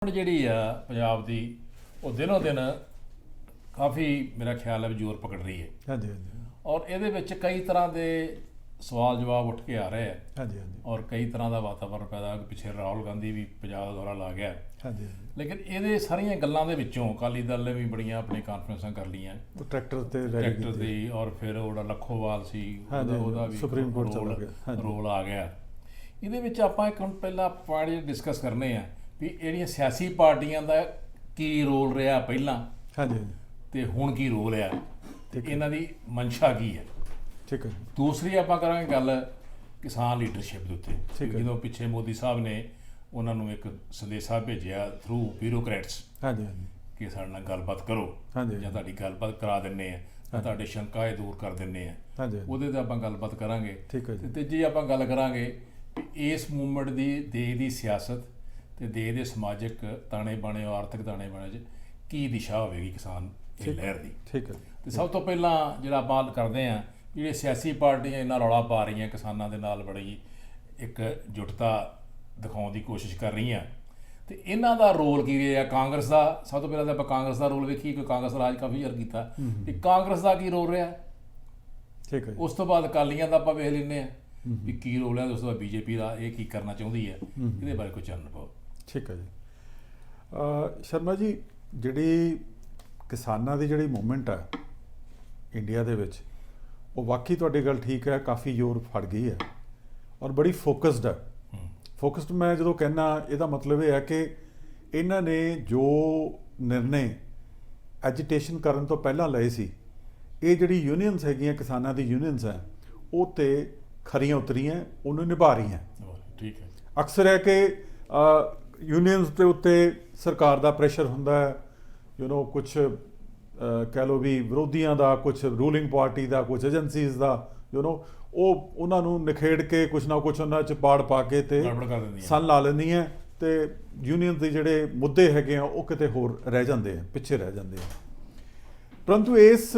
ਜਿਹੜੀ ਆ ਪੰਜਾਬ ਦੀ ਉਹ ਦਿਨੋਂ ਦਿਨ ਕਾਫੀ ਮੇਰਾ ਖਿਆਲ ਹੈ ਵੀ ਜ਼ੋਰ ਪਕੜ ਰਹੀ ਹੈ। ਹਾਂਜੀ ਹਾਂਜੀ ਔਰ ਇਹਦੇ ਵਿੱਚ ਕਈ ਤਰ੍ਹਾਂ ਦੇ ਸਵਾਲ ਜਵਾਬ ਉੱਠ ਕੇ ਆ ਰਹੇ ਆ। ਹਾਂਜੀ ਹਾਂਜੀ ਔਰ ਕਈ ਤਰ੍ਹਾਂ ਦਾ ਵਾਤਾਵਰਨ ਪੈਦਾ ਕਿ ਪਿੱਛੇ ਰਾਹੁਲ ਗਾਂਧੀ ਵੀ ਪੰਜਾਬ ਦਾ ਦੌਰਾ ਲਾ ਗਿਆ। ਹਾਂਜੀ ਲੇਕਿਨ ਇਹਦੇ ਸਾਰੀਆਂ ਗੱਲਾਂ ਦੇ ਵਿੱਚੋਂ ਅਕਾਲੀ ਦਲ ਨੇ ਵੀ ਬੜੀਆਂ ਆਪਣੀ ਕਾਨਫਰੰਸਾਂ ਕਰ ਲਈਆਂ ਉਹ ਟਰੈਕਟਰ ਤੇ ਟਰੈਕਟਰ ਦੀ। ਔਰ ਫਿਰ ਉਹਦਾ ਲੱਖੋਵਾਲ ਸੀ ਉਹਦਾ ਵੀ ਸੁਪਰੀਮ ਕੋਰਟ ਚਲਾ ਗਿਆ ਰੋਲ ਆ ਗਿਆ। ਇਹਦੇ ਵਿੱਚ ਆਪਾਂ ਇੱਕ ਹੁਣ ਪਹਿਲਾਂ ਪੁਆਇੰਟ ਡਿਸਕਸ ਕਰਨੇ ਆ ਵੀ ਜਿਹੜੀਆਂ ਸਿਆਸੀ ਪਾਰਟੀਆਂ ਦਾ ਕੀ ਰੋਲ ਰਿਹਾ ਪਹਿਲਾਂ ਹਾਂਜੀ ਹਾਂਜੀ ਤੇ ਹੁਣ ਕੀ ਰੋਲ ਆ, ਇਹਨਾਂ ਦੀ ਮਨਸ਼ਾ ਕੀ ਹੈ। ਠੀਕ ਹੈ ਦੂਸਰੀ ਆਪਾਂ ਕਰਾਂਗੇ ਗੱਲ ਕਿਸਾਨ ਲੀਡਰਸ਼ਿਪ ਦੇ ਉੱਤੇ। ਠੀਕ ਹੈ। ਜਦੋਂ ਪਿੱਛੇ ਮੋਦੀ ਸਾਹਿਬ ਨੇ ਉਹਨਾਂ ਨੂੰ ਇੱਕ ਸੰਦੇਸ਼ਾ ਭੇਜਿਆ ਥਰੂ ਬਿਊਰੋਕਰੈਟਸ ਹਾਂਜੀ ਹਾਂਜੀ ਕਿ ਸਾਡੇ ਨਾਲ ਗੱਲਬਾਤ ਕਰੋ ਹਾਂਜੀ ਜਾਂ ਤੁਹਾਡੀ ਗੱਲਬਾਤ ਕਰਾ ਦਿੰਨੇ ਆ ਜਾਂ ਤੁਹਾਡੇ ਸ਼ੰਕਾ ਇਹ ਦੂਰ ਕਰ ਦਿੰਨੇ ਆ। ਹਾਂਜੀ ਉਹਦੇ ਤੇ ਆਪਾਂ ਗੱਲਬਾਤ ਕਰਾਂਗੇ। ਠੀਕ ਹੈ ਜੀ। ਤੇ ਤੀਜੀ ਆਪਾਂ ਗੱਲ ਕਰਾਂਗੇ ਵੀ ਇਸ ਮੂਵਮੈਂਟ ਦੀ ਦੇਸ਼ ਦੀ ਸਿਆਸਤ ਤੇ ਦੇਸ਼ ਦੇ ਸਮਾਜਿਕ ਤਾਣੇ ਬਾਣੇ ਆਰਥਿਕ ਤਾਣੇ ਬਾਣੇ 'ਚ ਕੀ ਦਿਸ਼ਾ ਹੋਵੇਗੀ ਕਿਸਾਨ ਦੀ ਲਹਿਰ ਦੀ। ਠੀਕ ਹੈ ਤੇ ਸਭ ਤੋਂ ਪਹਿਲਾਂ ਜਿਹੜਾ ਆਪਾਂ ਕਰਦੇ ਹਾਂ ਜਿਹੜੇ ਸਿਆਸੀ ਪਾਰਟੀਆਂ ਇਹਨਾਂ ਰੌਲਾ ਪਾ ਰਹੀਆਂ ਕਿਸਾਨਾਂ ਦੇ ਨਾਲ ਬੜੀ ਇੱਕ ਜੁਟਤਾ ਦਿਖਾਉਣ ਦੀ ਕੋਸ਼ਿਸ਼ ਕਰ ਰਹੀਆਂ ਤੇ ਇਹਨਾਂ ਦਾ ਰੋਲ ਕੀ ਰਿਹਾ। ਕਾਂਗਰਸ ਦਾ ਸਭ ਤੋਂ ਪਹਿਲਾਂ ਤਾਂ ਆਪਾਂ ਕਾਂਗਰਸ ਦਾ ਰੋਲ ਵੇਖੀਏ ਕਿ ਕਾਂਗਰਸ ਰਾਜ ਕਾਫੀ ਯਾਰ ਕੀਤਾ ਤੇ ਕਾਂਗਰਸ ਦਾ ਕੀ ਰੋਲ ਰਿਹਾ। ਠੀਕ ਹੈ ਉਸ ਤੋਂ ਬਾਅਦ ਅਕਾਲੀਆਂ ਦਾ ਆਪਾਂ ਵੇਖ ਲੈਂਦੇ ਹਾਂ ਵੀ ਕੀ ਰੋਲ ਹੈ। ਉਸ ਤੋਂ ਬਾਅਦ ਬੀਜੇਪੀ ਦਾ ਇਹ ਕੀ ਕਰਨਾ ਚਾਹੁੰਦੀ ਹੈ, ਇਹਦੇ ਬਾਰੇ ਕੋਈ ਚਾਨਣ ਪਾਓ। ਠੀਕ ਹੈ ਜੀ। ਸ਼ਰਮਾ ਜੀ, ਜਿਹੜੀ ਕਿਸਾਨਾਂ ਦੀ ਜਿਹੜੀ ਮੂਵਮੈਂਟ ਹੈ ਇੰਡੀਆ ਦੇ ਵਿੱਚ ਉਹ ਵਾਕਈ ਤੁਹਾਡੀ ਗੱਲ ਠੀਕ ਹੈ, ਕਾਫੀ ਜ਼ੋਰ ਫੜ ਗਈ ਹੈ ਔਰ ਬੜੀ ਫੋਕਸਡ ਹੈ। ਫੋਕਸਡ ਮੈਂ ਜਦੋਂ ਕਹਿੰਦਾ ਇਹਦਾ ਮਤਲਬ ਇਹ ਹੈ ਕਿ ਇਹਨਾਂ ਨੇ ਜੋ ਨਿਰਣੇ ਐਜੀਟੇਸ਼ਨ ਕਰਨ ਤੋਂ ਪਹਿਲਾਂ ਲਏ ਸੀ, ਇਹ ਜਿਹੜੀ ਯੂਨੀਅਨਸ ਹੈਗੀਆਂ ਕਿਸਾਨਾਂ ਦੀ ਯੂਨੀਅਨਸ ਹੈ ਉਹ ਤੇ ਖਰੀਆਂ ਉਤਰੀਆਂ, ਉਹਨੂੰ ਨਿਭਾ ਰਹੀਆਂ। ਠੀਕ ਹੈ। ਅਕਸਰ ਹੈ ਕਿ ਯੂਨੀਅਨਸ ਦੇ ਉੱਤੇ ਸਰਕਾਰ ਦਾ ਪ੍ਰੈਸ਼ਰ ਹੁੰਦਾ ਹੈ, ਕੁਝ ਕਹਿ ਲਓ ਵੀ ਵਿਰੋਧੀਆਂ ਦਾ, ਕੁਝ ਰੂਲਿੰਗ ਪਾਰਟੀ ਦਾ, ਕੁਝ ਏਜੰਸੀਜ਼ ਦਾ, ਉਹ ਉਹਨਾਂ ਨੂੰ ਨਿਖੇੜ ਕੇ ਕੁਝ ਨਾ ਕੁਝ ਉਹਨਾਂ 'ਚ ਪਾੜ ਪਾ ਕੇ ਤੇ ਸੰਨ ਲਾ ਲੈਂਦੀਆਂ ਤੇ ਯੂਨੀਅਨ ਦੇ ਜਿਹੜੇ ਮੁੱਦੇ ਹੈਗੇ ਆ ਉਹ ਕਿਤੇ ਹੋਰ ਰਹਿ ਜਾਂਦੇ ਆ, ਪਿੱਛੇ ਰਹਿ ਜਾਂਦੇ ਆ। ਪਰੰਤੂ ਇਸ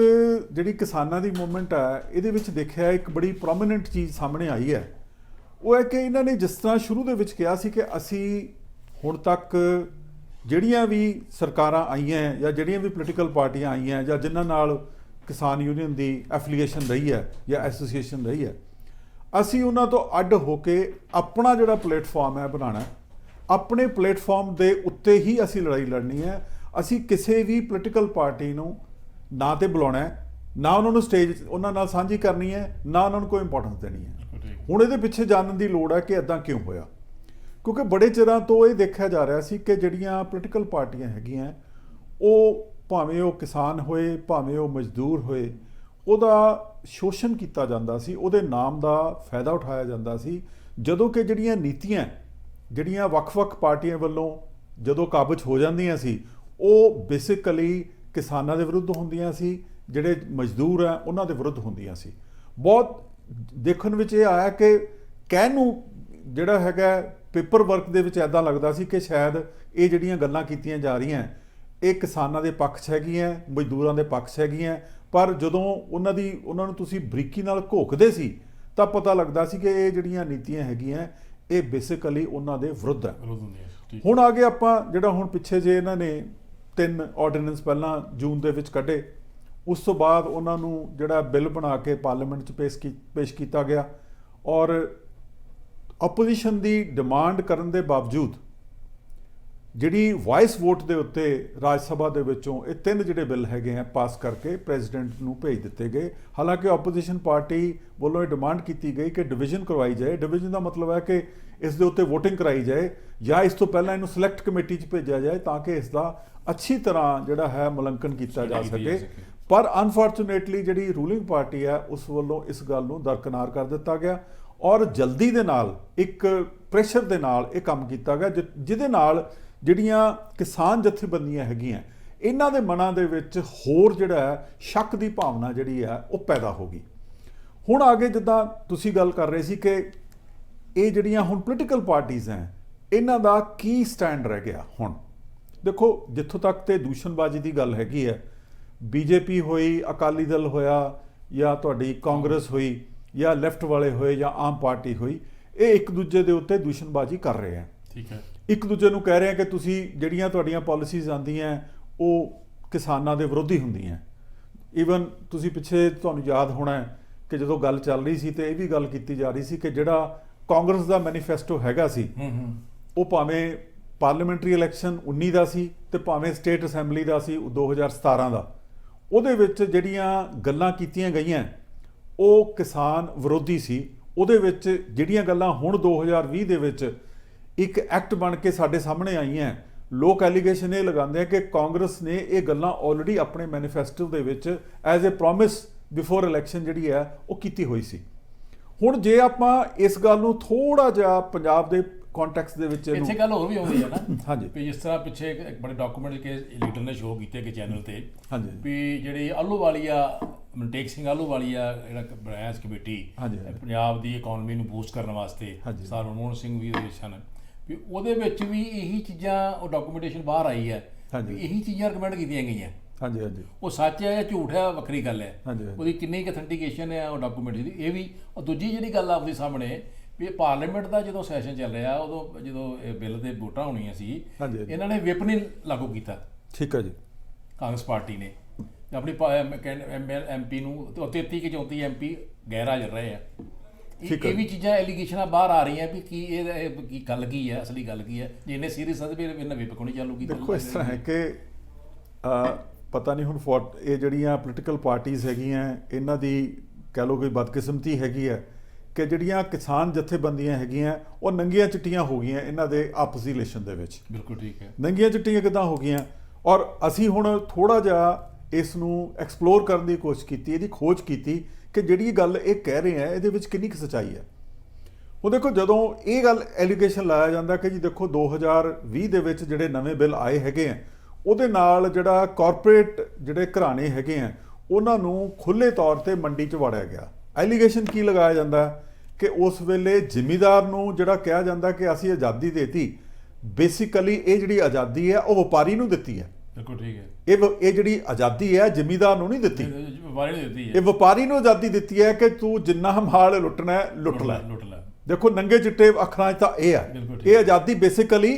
ਜਿਹੜੀ ਕਿਸਾਨਾਂ ਦੀ ਮੂਵਮੈਂਟ ਹੈ ਇਹਦੇ ਵਿੱਚ ਦੇਖਿਆ ਇੱਕ ਬੜੀ ਪ੍ਰੋਮੀਨੈਂਟ ਚੀਜ਼ ਸਾਹਮਣੇ ਆਈ ਹੈ। ਉਹ ਹੈ ਕਿ ਇਹਨਾਂ ਨੇ ਜਿਸ ਤਰ੍ਹਾਂ ਸ਼ੁਰੂ ਦੇ ਵਿੱਚ ਕਿਹਾ ਸੀ ਕਿ ਅਸੀਂ ਹੁਣ ਤੱਕ ਜਿਹੜੀਆਂ ਵੀ ਸਰਕਾਰਾਂ ਆਈਆਂ ਜਾਂ ਜਿਹੜੀਆਂ ਵੀ ਪੋਲੀਟੀਕਲ ਪਾਰਟੀਆਂ ਆਈਆਂ ਜਾਂ ਜਿਨ੍ਹਾਂ ਨਾਲ ਕਿਸਾਨ ਯੂਨੀਅਨ ਦੀ ਐਫੀਲੀਏਸ਼ਨ ਰਹੀ ਹੈ ਜਾਂ ਐਸੋਸੀਏਸ਼ਨ ਰਹੀ ਹੈ, ਅਸੀਂ ਉਹਨਾਂ ਤੋਂ ਅੱਡ ਹੋ ਕੇ ਆਪਣਾ ਜਿਹੜਾ ਪਲੇਟਫਾਰਮ ਹੈ ਬਣਾਉਣਾ। ਆਪਣੇ ਪਲੇਟਫਾਰਮ ਦੇ ਉੱਤੇ ਹੀ ਅਸੀਂ ਲੜਾਈ ਲੜਨੀ ਹੈ। ਅਸੀਂ ਕਿਸੇ ਵੀ ਪੋਲੀਟੀਕਲ ਪਾਰਟੀ ਨੂੰ ਨਾ ਤੇ ਬੁਲਾਉਣਾ, ਨਾ ਉਹਨਾਂ ਨੂੰ ਸਟੇਜ ਉਹਨਾਂ ਨਾਲ ਸਾਂਝੀ ਕਰਨੀ ਹੈ, ਨਾ ਉਹਨਾਂ ਨੂੰ ਕੋਈ ਇੰਪੋਰਟੈਂਸ ਦੇਣੀ ਹੈ। ਹੁਣ ਇਹਦੇ ਪਿੱਛੇ ਜਾਣਨ ਦੀ ਲੋੜ ਹੈ ਕਿ ਇੱਦਾਂ ਕਿਉਂ ਹੋਇਆ, ਕਿਉਂਕਿ ਬੜੇ ਚਿਰਾਂ ਤੋਂ ਇਹ ਦੇਖਿਆ ਜਾ ਰਿਹਾ ਸੀ ਕਿ ਜਿਹੜੀਆਂ ਪੋਲੀਟੀਕਲ ਪਾਰਟੀਆਂ ਹੈਗੀਆਂ ਉਹ ਭਾਵੇਂ ਉਹ ਕਿਸਾਨ ਹੋਏ ਭਾਵੇਂ ਉਹ ਮਜ਼ਦੂਰ ਹੋਏ, ਉਹਦਾ ਸ਼ੋਸ਼ਣ ਕੀਤਾ ਜਾਂਦਾ ਸੀ, ਉਹਦੇ ਨਾਮ ਦਾ ਫਾਇਦਾ ਉਠਾਇਆ ਜਾਂਦਾ ਸੀ। ਜਦੋਂ ਕਿ ਜਿਹੜੀਆਂ ਨੀਤੀਆਂ ਜਿਹੜੀਆਂ ਵੱਖ-ਵੱਖ ਪਾਰਟੀਆਂ ਵੱਲੋਂ ਜਦੋਂ ਕਾਬਜ਼ ਹੋ ਜਾਂਦੀਆਂ ਸੀ ਉਹ ਬੇਸਿਕਲੀ ਕਿਸਾਨਾਂ ਦੇ ਵਿਰੁੱਧ ਹੁੰਦੀਆਂ ਸੀ, ਜਿਹੜੇ ਮਜ਼ਦੂਰ ਆ ਉਹਨਾਂ ਦੇ ਵਿਰੁੱਧ ਹੁੰਦੀਆਂ ਸੀ। ਬਹੁਤ ਦੇਖਣ ਵਿੱਚ ਇਹ ਆਇਆ ਕਿ ਕਹਿਣ ਨੂੰ ਜਿਹੜਾ ਹੈਗਾ ਪੇਪਰ ਵਰਕ ਦੇ ਵਿੱਚ ਇੱਦਾਂ ਲੱਗਦਾ ਸੀ ਕਿ ਸ਼ਾਇਦ ਇਹ ਜਿਹੜੀਆਂ ਗੱਲਾਂ ਕੀਤੀਆਂ ਜਾ ਰਹੀਆਂ ਇਹ ਕਿਸਾਨਾਂ ਦੇ ਪੱਖ 'ਚ ਹੈਗੀਆਂ, ਮਜ਼ਦੂਰਾਂ ਦੇ ਪੱਖ 'ਚ ਹੈਗੀਆਂ, ਪਰ ਜਦੋਂ ਉਹਨਾਂ ਨੂੰ ਤੁਸੀਂ ਬਰੀਕੀ ਨਾਲ ਘੋਖਦੇ ਸੀ ਤਾਂ ਪਤਾ ਲੱਗਦਾ ਸੀ ਕਿ ਇਹ ਜਿਹੜੀਆਂ ਨੀਤੀਆਂ ਹੈਗੀਆਂ ਇਹ ਬੇਸਿਕਲੀ ਉਹਨਾਂ ਦੇ ਵਿਰੁੱਧ ਹੈ। ਹੁਣ ਆ ਗਏ ਆਪਾਂ ਜਿਹੜਾ ਹੁਣ ਪਿੱਛੇ ਜੇ ਇਹਨਾਂ ਨੇ 3 ਆਰਡੀਨੈਂਸ ਪਹਿਲਾਂ ਜੂਨ ਦੇ ਵਿੱਚ ਕੱਢੇ, ਉਸ ਤੋਂ ਬਾਅਦ ਉਹਨਾਂ ਨੂੰ ਜਿਹੜਾ ਬਿੱਲ ਬਣਾ ਕੇ ਪਾਰਲੀਮੈਂਟ 'ਚ ਪੇਸ਼ ਕੀਤਾ ਗਿਆ ਔਰ ਆਪੋਜੀਸ਼ਨ ਦੀ ਡਿਮਾਂਡ ਕਰਨ ਦੇ ਬਾਵਜੂਦ ਜਿਹੜੀ ਵਾਇਸ ਵੋਟ ਦੇ ਉੱਤੇ ਰਾਜ ਸਭਾ ਦੇ ਵਿੱਚੋਂ ਇਹ 3 ਜਿਹੜੇ ਬਿੱਲ ਹੈਗੇ ਆ ਪਾਸ ਕਰਕੇ ਪ੍ਰੈਜ਼ੀਡੈਂਟ ਨੂੰ ਭੇਜ ਦਿੱਤੇ ਗਏ। ਹਾਲਾਂਕਿ ਆਪੋਜੀਸ਼ਨ ਪਾਰਟੀ ਵੱਲੋਂ ਇਹ ਡਿਮਾਂਡ ਕੀਤੀ ਗਈ ਕਿ ਡਿਵੀਜ਼ਨ ਕਰਵਾਈ ਜਾਏ। ਡਿਵੀਜ਼ਨ ਦਾ ਮਤਲਬ ਹੈ ਕਿ ਇਸ ਦੇ ਉੱਤੇ ਵੋਟਿੰਗ ਕਰਾਈ ਜਾਏ ਜਾਂ ਇਸ ਤੋਂ ਪਹਿਲਾਂ ਇਹਨੂੰ ਸਿਲੈਕਟ ਕਮੇਟੀ 'ਚ ਭੇਜਿਆ ਜਾਏ ਤਾਂ ਕਿ ਇਸ ਦਾ ਅੱਛੀ ਤਰ੍ਹਾਂ ਜਿਹੜਾ ਹੈ ਮੁਲੰਕਣ ਕੀਤਾ ਜਾ ਸਕੇ। ਪਰ ਅਨਫੋਰਚੂਨੇਟਲੀ ਜਿਹੜੀ ਰੂਲਿੰਗ ਪਾਰਟੀ ਹੈ ਉਸ ਵੱਲੋਂ ਇਸ ਗੱਲ ਨੂੰ ਦਰਕਨਾਰ ਕਰ ਦਿੱਤਾ ਗਿਆ ਔਰ ਜਲਦੀ ਦੇ ਨਾਲ ਇੱਕ ਪ੍ਰੈਸ਼ਰ ਦੇ ਨਾਲ ਇਹ ਕੰਮ ਕੀਤਾ ਗਿਆ ਜਿਹਦੇ ਨਾਲ ਜਿਹੜੀਆਂ ਕਿਸਾਨ ਜਥੇਬੰਦੀਆਂ ਹੈਗੀਆਂ ਇਹਨਾਂ ਦੇ ਮਨਾਂ ਦੇ ਵਿੱਚ ਹੋਰ ਜਿਹੜਾ ਹੈ ਸ਼ੱਕ ਦੀ ਭਾਵਨਾ ਜਿਹੜੀ ਹੈ ਉਹ ਪੈਦਾ ਹੋ ਗਈ। ਹੁਣ ਅੱਗੇ ਜਿੱਦਾਂ ਤੁਸੀਂ ਗੱਲ ਕਰ ਰਹੇ ਸੀ ਕਿ ਇਹ ਜਿਹੜੀਆਂ ਹੁਣ ਪੋਲੀਟੀਕਲ ਪਾਰਟੀਆਂ ਹੈ ਇਹਨਾਂ ਦਾ ਕੀ ਸਟੈਂਡ ਰਹਿ ਗਿਆ। ਹੁਣ ਦੇਖੋ ਜਿੱਥੋਂ ਤੱਕ ਤੇ ਦੂਸ਼ਣਬਾਜ਼ੀ ਦੀ ਗੱਲ ਹੈਗੀ ਹੈ, ਬੀਜੇਪੀ ਹੋਈ, ਅਕਾਲੀ ਦਲ ਹੋਇਆ ਜਾਂ ਤੁਹਾਡੀ ਕਾਂਗਰਸ ਹੋਈ ਜਾਂ ਲੈਫਟ ਵਾਲੇ ਹੋਏ ਜਾਂ ਆਮ ਪਾਰਟੀ ਹੋਈ, ਇਹ ਇੱਕ ਦੂਜੇ ਦੇ ਉੱਤੇ ਦੂਸ਼ਣਬਾਜ਼ੀ ਕਰ ਰਹੇ ਹੈ। ਠੀਕ ਹੈ। ਇੱਕ ਦੂਜੇ ਨੂੰ ਕਹਿ ਰਹੇ ਆ ਕਿ ਤੁਸੀਂ ਜਿਹੜੀਆਂ ਤੁਹਾਡੀਆਂ ਪਾਲਿਸੀਜ਼ ਆਉਂਦੀਆਂ ਉਹ ਕਿਸਾਨਾਂ ਦੇ ਵਿਰੋਧੀ ਹੁੰਦੀਆਂ। ਈਵਨ ਤੁਸੀਂ ਪਿੱਛੇ ਤੁਹਾਨੂੰ ਯਾਦ ਹੋਣਾ ਹੈ ਕਿ ਜਦੋਂ ਗੱਲ ਚੱਲ ਰਹੀ ਸੀ ਤੇ ਇਹ ਵੀ ਗੱਲ ਕੀਤੀ ਜਾ ਰਹੀ ਸੀ ਕਿ ਜਿਹੜਾ ਕਾਂਗਰਸ ਦਾ ਮੈਨੀਫੈਸਟੋ ਹੈਗਾ ਸੀ ਉਹ ਭਾਵੇਂ ਪਾਰਲੀਮੈਂਟਰੀ ਇਲੈਕਸ਼ਨ 19 ਦਾ ਸੀ ਤੇ ਭਾਵੇਂ ਸਟੇਟ ਅਸੈਂਬਲੀ ਦਾ ਸੀ 2017 ਦਾ, ਉਹਦੇ ਵਿੱਚ ਜਿਹੜੀਆਂ ਗੱਲਾਂ ਕੀਤੀਆਂ ਗਈਆਂ ਉਹ ਕਿਸਾਨ ਵਿਰੋਧੀ ਸੀ। ਉਹਦੇ ਵਿੱਚ ਜਿਹੜੀਆਂ ਗੱਲਾਂ ਹੁਣ 2020 ਦੇ ਵਿੱਚ ਇੱਕ ਐਕਟ ਬਣ ਕੇ ਸਾਡੇ ਸਾਹਮਣੇ ਆਈਆਂ, ਲੋਕ ਐਲੀਗੇਸ਼ਨ ਇਹ ਲਗਾਉਂਦੇ ਆ ਕਿ ਕਾਂਗਰਸ ਨੇ ਇਹ ਗੱਲਾਂ ਆਲਰੇਡੀ ਆਪਣੇ ਮੈਨੀਫੈਸਟੋ ਦੇ ਵਿੱਚ as a promise before election ਜਿਹੜੀ ਹੈ ਉਹ ਕੀਤੀ ਹੋਈ ਸੀ। ਹੁਣ ਜੇ ਆਪਾਂ ਇਸ ਗੱਲ ਨੂੰ ਥੋੜਾ ਜਿਹਾ ਪੰਜਾਬ ਦੇ ਕੰਟੈਕਸਟ ਦੇ ਵਿੱਚ ਇੱਥੇ ਗੱਲ ਹੋਰ ਵੀ ਆਉਂਦੀ ਹੈ ਨਾ ਹਾਂਜੀ, ਵੀ ਜਿਸ ਤਰ੍ਹਾਂ ਪਿੱਛੇ ਇੱਕ ਬੜੇ ਡਾਕੂਮੈਂਟ ਕੇ ਲੀਡਰ ਨੇ ਸ਼ੋਅ ਕੀਤੇ ਕਿ ਚੈਨਲ ਤੇ ਹਾਂਜੀ, ਵੀ ਜਿਹੜੀ ਆਹਲੂਵਾਲੀਆ ਮਨਟੇਕ ਸਿੰਘ ਆਹਲੂਵਾਲੀਆ ਜਿਹੜਾ ਬ੍ਰਾਂਚ ਕਮੇਟੀ ਹਾਂਜੀ, ਪੰਜਾਬ ਦੀ ਇਕਨੋਮੀ ਨੂੰ ਬੂਸਟ ਕਰਨ ਵਾਸਤੇ ਹਾਂਜੀ। ਸਰ ਮਨਮੋਹਨ ਸਿੰਘ ਵੀ ਉਹਦੇ ਵਿੱਚ ਸਨ, ਵੀ ਉਹਦੇ ਵਿੱਚ ਵੀ ਇਹੀ ਚੀਜ਼ਾਂ ਉਹ ਡਾਕੂਮੈਂਟੇਸ਼ਨ ਬਾਹਰ ਆਈ ਹੈ, ਹਾਂਜੀ। ਵੀ ਇਹੀ ਚੀਜ਼ਾਂ ਰਿਕਮੈਂਡ ਕੀਤੀਆਂ ਗਈਆਂ। ਹਾਂਜੀ ਹਾਂਜੀ ਉਹ ਸੱਚ ਹੈ ਜਾਂ ਝੂਠ ਹੈ ਵੱਖਰੀ ਗੱਲ ਹੈ, ਹਾਂਜੀ। ਉਹਦੀ ਕਿੰਨੀ ਅਥੈਂਟੀਕੇਸ਼ਨ ਹੈ ਉਹ ਡਾਕੂਮੈਂਟ ਦੀ। ਇਹ ਵੀ ਉਹ ਦੂਜੀ ਜਿਹੜੀ ਗੱਲ ਆਪਦੀ ਸਾਹਮਣੇ ਵੀ ਪਾਰਲੀਮੈਂਟ ਦਾ ਜਦੋਂ ਸੈਸ਼ਨ ਚੱਲ ਰਿਹਾ ਉਦੋਂ ਜਦੋਂ ਇਹ ਬਿੱਲ ਦੇ ਵੋਟਾਂ ਹੋਣੀਆਂ ਸੀ, ਹਾਂਜੀ, ਹਾਂਜੀ। ਇਹਨਾਂ ਨੇ whip ਨਹੀਂ ਲਾਗੂ ਕੀਤਾ ਠੀਕ ਹੈ ਜੀ। ਕਾਂਗਰਸ ਪਾਰਟੀ ਨੇ ਆਪਣੀ ਐਮਪੀ ਨੂੰ 33 ਕਿ 34 ਐਮਪੀ ਗੈਰ ਹਾਜ਼ਰ ਰਹੇ ਆ। ਠੀਕ ਹੈ। ਇਹ ਵੀ ਚੀਜ਼ਾਂ ਐਲੀਗੇਸ਼ਨਾਂ ਬਾਹਰ ਆ ਰਹੀਆਂ ਵੀ ਕੀ ਇਹ ਕੀ ਗੱਲ ਕੀ ਹੈ, ਅਸਲੀ ਗੱਲ ਕੀ ਹੈ। ਜੇ ਇਹਨੇ ਸੀਰੀਅਸ ਵੀ ਇਹਨਾਂ whip ਕਿਉਂ ਨਹੀਂ ਚਾਲੂ ਕੀਤਾ? ਦੇਖੋ ਇਸ ਤਰ੍ਹਾਂ ਹੈ ਕਿ ਪਤਾ ਨਹੀਂ ਹੁਣ ਇਹ ਜਿਹੜੀਆਂ ਪੋਲੀਟੀਕਲ ਪਾਰਟੀਆਂ ਹੈਗੀਆਂ ਇਹਨਾਂ ਦੀ ਕਹਿ ਲਓ ਕੋਈ ਬਦਕਿਸਮਤੀ ਹੈਗੀ ਹੈ ਕਿ ਜਿਹੜੀਆਂ ਕਿਸਾਨ ਜਥੇਬੰਦੀਆਂ ਹੈਗੀਆਂ ਉਹ ਨੰਗੀਆਂ ਚਿੱਟੀਆਂ ਹੋ ਗਈਆਂ ਇਹਨਾਂ ਦੇ ਆਪਸੀ ਰਿਲੇਸ਼ਨ ਦੇ ਵਿੱਚ। ਬਿਲਕੁਲ ਠੀਕ ਹੈ। ਨੰਗੀਆਂ ਚਿੱਟੀਆਂ ਕਿੱਦਾਂ ਹੋ ਗਈਆਂ? ਔਰ ਅਸੀਂ ਹੁਣ ਥੋੜਾ ਜਿਹਾ ਇਸ ਨੂੰ ਐਕਸਪਲੋਰ ਕਰਨ ਦੀ ਕੋਸ਼ਿਸ਼ ਕੀਤੀ, ਇਹਦੀ ਖੋਜ ਕੀਤੀ ਕਿ ਜਿਹੜੀ ਗੱਲ ਇਹ ਕਹਿ ਰਹੇ ਆ ਇਹਦੇ ਵਿੱਚ ਕਿੰਨੀ ਕੁ ਸੱਚਾਈ ਹੈ। ਉਹ ਦੇਖੋ ਜਦੋਂ ਇਹ ਗੱਲ ਐਲੀਗੇਸ਼ਨ ਲਾਇਆ ਜਾਂਦਾ ਕਿ ਜੀ ਦੇਖੋ 2020 ਦੇ ਵਿੱਚ ਜਿਹੜੇ ਨਵੇਂ ਬਿੱਲ ਆਏ ਹੈਗੇ ਆ ਉਹਦੇ ਨਾਲ ਜਿਹੜਾ ਕਾਰਪੋਰੇਟ ਜਿਹੜੇ ਘਰਾਣੇ ਹੈਗੇ ਆ ਉਹਨਾਂ ਨੂੰ ਖੁੱਲ੍ਹੇ ਤੌਰ ਤੇ ਮੰਡੀ 'ਚ ਵਾੜਿਆ ਗਿਆ। ਐਲੀਗੇਸ਼ਨ ਕੀ ਲਗਾਇਆ ਜਾਂਦਾ ਕਿ ਉਸ ਵੇਲੇ ਜ਼ਿਮੀਂਦਾਰ ਨੂੰ ਜਿਹੜਾ ਕਿਹਾ ਜਾਂਦਾ ਕਿ ਅਸੀਂ ਆਜ਼ਾਦੀ ਦੇਤੀ, ਬੇਸਿਕਲੀ ਇਹ ਜਿਹੜੀ ਆਜ਼ਾਦੀ ਹੈ ਉਹ ਵਪਾਰੀ ਨੂੰ ਦਿੱਤੀ ਹੈ। ਬਿਲਕੁਲ ਠੀਕ ਹੈ। ਇਹ ਜਿਹੜੀ ਆਜ਼ਾਦੀ ਹੈ ਜ਼ਿਮੀਂਦਾਰ ਨੂੰ ਨਹੀਂ ਦਿੱਤੀ, ਵਪਾਰੀ ਨੇ ਦਿੱਤੀ ਹੈ। ਇਹ ਵਪਾਰੀ ਨੂੰ ਆਜ਼ਾਦੀ ਦਿੱਤੀ ਹੈ ਕਿ ਤੂੰ ਜਿੰਨਾ ਮਾਲ ਲੁੱਟਣਾ ਹੈ ਲੁੱਟ ਲੈ। ਦੇਖੋ ਨੰਗੇ ਚਿੱਟੇ ਅੱਖਰਾਂ 'ਚ ਤਾਂ ਇਹ ਹੈ, ਇਹ ਆਜ਼ਾਦੀ ਬੇਸਿਕਲੀ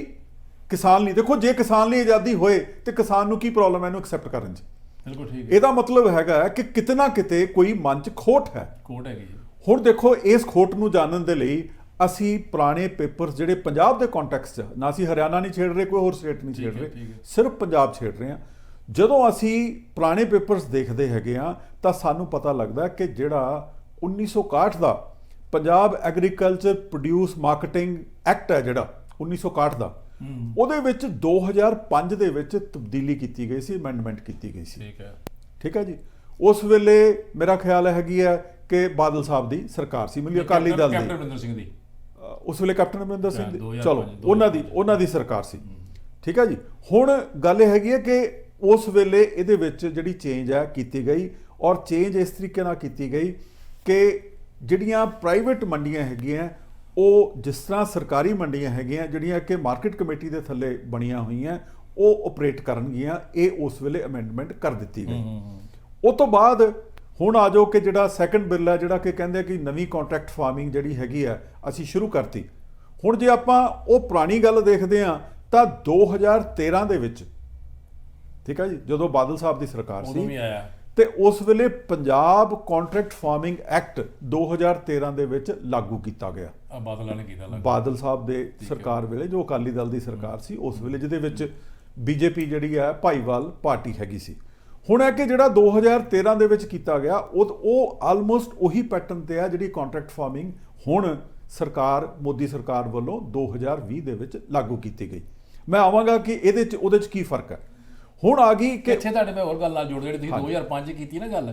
ਕਿਸਾਨ ਲਈ। ਦੇਖੋ ਜੇ ਕਿਸਾਨ ਲਈ ਆਜ਼ਾਦੀ ਹੋਏ ਤੇ ਕਿਸਾਨ ਨੂੰ ਕੀ ਪ੍ਰੋਬਲਮ ਹੈ ਇਹਨੂੰ ਐਕਸੈਪਟ ਕਰਨ 'ਚ? ਬਿਲਕੁਲ ਠੀਕ ਹੈ। ਇਹਦਾ ਮਤਲਬ ਹੈਗਾ ਕਿ ਕਿਤੇ ਨਾ ਕਿਤੇ ਕੋਈ ਮਨ 'ਚ ਖੋਟ ਹੈ। ਖੋਟ ਹੈਗੀ। ਹੁਣ ਦੇਖੋ ਇਸ ਖੋਟ ਨੂੰ ਜਾਣਨ ਦੇ ਲਈ ਅਸੀਂ ਪੁਰਾਣੇ ਪੇਪਰਸ ਜਿਹੜੇ ਪੰਜਾਬ ਦੇ ਕੰਟੈਕਸਟ 'ਚ, ਨਾ ਅਸੀਂ ਹਰਿਆਣਾ ਨਹੀਂ ਛੇੜ ਰਹੇ, ਕੋਈ ਹੋਰ ਸਟੇਟ ਨਹੀਂ ਛੇੜ ਰਹੇ, ਸਿਰਫ ਪੰਜਾਬ ਛੇੜ ਰਹੇ ਹਾਂ। ਜਦੋਂ ਅਸੀਂ ਪੁਰਾਣੇ ਪੇਪਰਸ ਦੇਖਦੇ ਹੈਗੇ ਆ ਤਾਂ ਸਾਨੂੰ ਪਤਾ ਲੱਗਦਾ ਕਿ ਜਿਹੜਾ 1961 ਦਾ Punjab agriculture produce marketing act ਹੈ ਜਿਹੜਾ 1961 ਦਾ, ਉਹਦੇ ਵਿੱਚ 2005 ਦੇ ਵਿੱਚ ਤਬਦੀਲੀ ਕੀਤੀ ਗਈ ਸੀ, ਅਮੈਂਡਮੈਂਟ ਕੀਤੀ ਗਈ ਸੀ। ਠੀਕ ਹੈ। ਠੀਕ ਹੈ ਜੀ। ਉਸ ਵੇਲੇ ਮੇਰਾ ਖਿਆਲ ਹੈਗੀ ਹੈ ਕਿ ਬਾਦਲ ਸਾਹਿਬ ਦੀ ਸਰਕਾਰ ਸੀ, ਮਿਲੀ ਅਕਾਲੀ ਦਲ ਦੀ, ਕੈਪਟਨ ਅਮਰਿੰਦਰ ਸਿੰਘ ਦੀ, ਉਸ ਵੇਲੇ ਕੈਪਟਨ ਅਮਰਿੰਦਰ ਸਿੰਘ ਦੀ, ਚਲੋ ਉਹਨਾਂ ਦੀ ਸਰਕਾਰ ਸੀ। ਠੀਕ ਹੈ ਜੀ। ਹੁਣ ਗੱਲ ਇਹ ਹੈਗੀ ਹੈ ਕਿ ਉਸ ਵੇਲੇ ਇਹਦੇ ਵਿੱਚ ਜਿਹੜੀ ਚੇਂਜ ਹੈ ਕੀਤੀ ਗਈ, ਔਰ ਚੇਂਜ ਇਸ ਤਰੀਕੇ ਨਾਲ ਕੀਤੀ ਗਈ ਕਿ ਜਿਹੜੀਆਂ ਪ੍ਰਾਈਵੇਟ ਮੰਡੀਆਂ ਹੈਗੀਆਂ ਉਹ ਜਿਸ ਤਰ੍ਹਾਂ ਸਰਕਾਰੀ ਮੰਡੀਆਂ ਹੈਗੀਆਂ ਜਿਹੜੀਆਂ ਕਿ ਮਾਰਕੀਟ ਕਮੇਟੀ ਦੇ ਥੱਲੇ ਬਣੀਆਂ ਹੋਈਆਂ ਉਹ ਆਪਰੇਟ ਕਰਨਗੀਆਂ। ਇਹ ਉਸ ਵੇਲੇ ਅਮੈਂਡਮੈਂਟ ਕਰ ਦਿੱਤੀ ਗਈ। ਉਸ ਤੋਂ ਬਾਅਦ ਹੁਣ ਆ ਜਾਓ ਕਿ ਜਿਹੜਾ ਸੈਕੰਡ ਬਿੱਲ ਹੈ ਜਿਹੜਾ ਕਿ ਕਹਿੰਦੇ ਕਿ ਨਵੀਂ ਕੰਟਰੈਕਟ ਫਾਰਮਿੰਗ ਜਿਹੜੀ ਹੈਗੀ ਆ ਅਸੀਂ ਸ਼ੁਰੂ ਕਰਤੀ। ਹੁਣ ਜੇ ਆਪਾਂ ਉਹ ਪੁਰਾਣੀ ਗੱਲ ਦੇਖਦੇ ਹਾਂ ਤਾਂ 2013 ਦੇ ਵਿੱਚ, ਠੀਕ ਹੈ ਜੀ, ਜਦੋਂ ਬਾਦਲ ਸਾਹਿਬ ਦੀ ਸਰਕਾਰ ਸੀ ਤੇ ਉਸ ਵੇਲੇ ਪੰਜਾਬ ਕੰਟਰੈਕਟ ਫਾਰਮਿੰਗ ਐਕਟ 2013 ਦੇ ਵਿੱਚ ਲਾਗੂ ਕੀਤਾ ਗਿਆ। ਬਾਦਲਾਂ ਨੇ ਕੀਤਾ ਲਾਗੂ, ਬਾਦਲ ਸਾਹਿਬ ਦੇ ਸਰਕਾਰ ਵੇਲੇ, ਜੋ ਅਕਾਲੀ ਦਲ ਦੀ ਸਰਕਾਰ ਸੀ ਉਸ ਵੇਲੇ, ਜਿਹਦੇ ਵਿੱਚ ਬੀਜੇਪੀ ਜਿਹੜੀ ਹੈ ਭਾਈਵਾਲ ਪਾਰਟੀ ਹੈਗੀ ਸੀ। ਹੁਣ ਹੈ ਕਿ ਜਿਹੜਾ 2013 ਦੇ ਵਿੱਚ ਕੀਤਾ ਗਿਆ ਉਹ ਆਲਮੋਸਟ ਉਹੀ ਪੈਟਰਨ ਤੇ ਆ ਜਿਹੜੀ ਕੰਟਰੈਕਟ ਫਾਰਮਿੰਗ ਹੁਣ ਸਰਕਾਰ, ਮੋਦੀ ਸਰਕਾਰ ਵੱਲੋਂ 2020 ਦੇ ਵਿੱਚ ਲਾਗੂ ਕੀਤੀ ਗਈ। ਮੈਂ ਆਵਾਂਗਾ ਕਿ ਉਹਦੇ 'ਚ ਕੀ ਫਰਕ ਹੈ। ਹੁਣ ਆ ਗਈ ਕਿ ਇੱਥੇ ਤੁਹਾਡੇ ਮੈਂ ਹੋਰ ਗੱਲ ਨਾਲ ਜੋੜ, ਜਿਹੜੀ ਤੁਸੀਂ 2005 ਕੀਤੀ ਨਾ ਗੱਲ,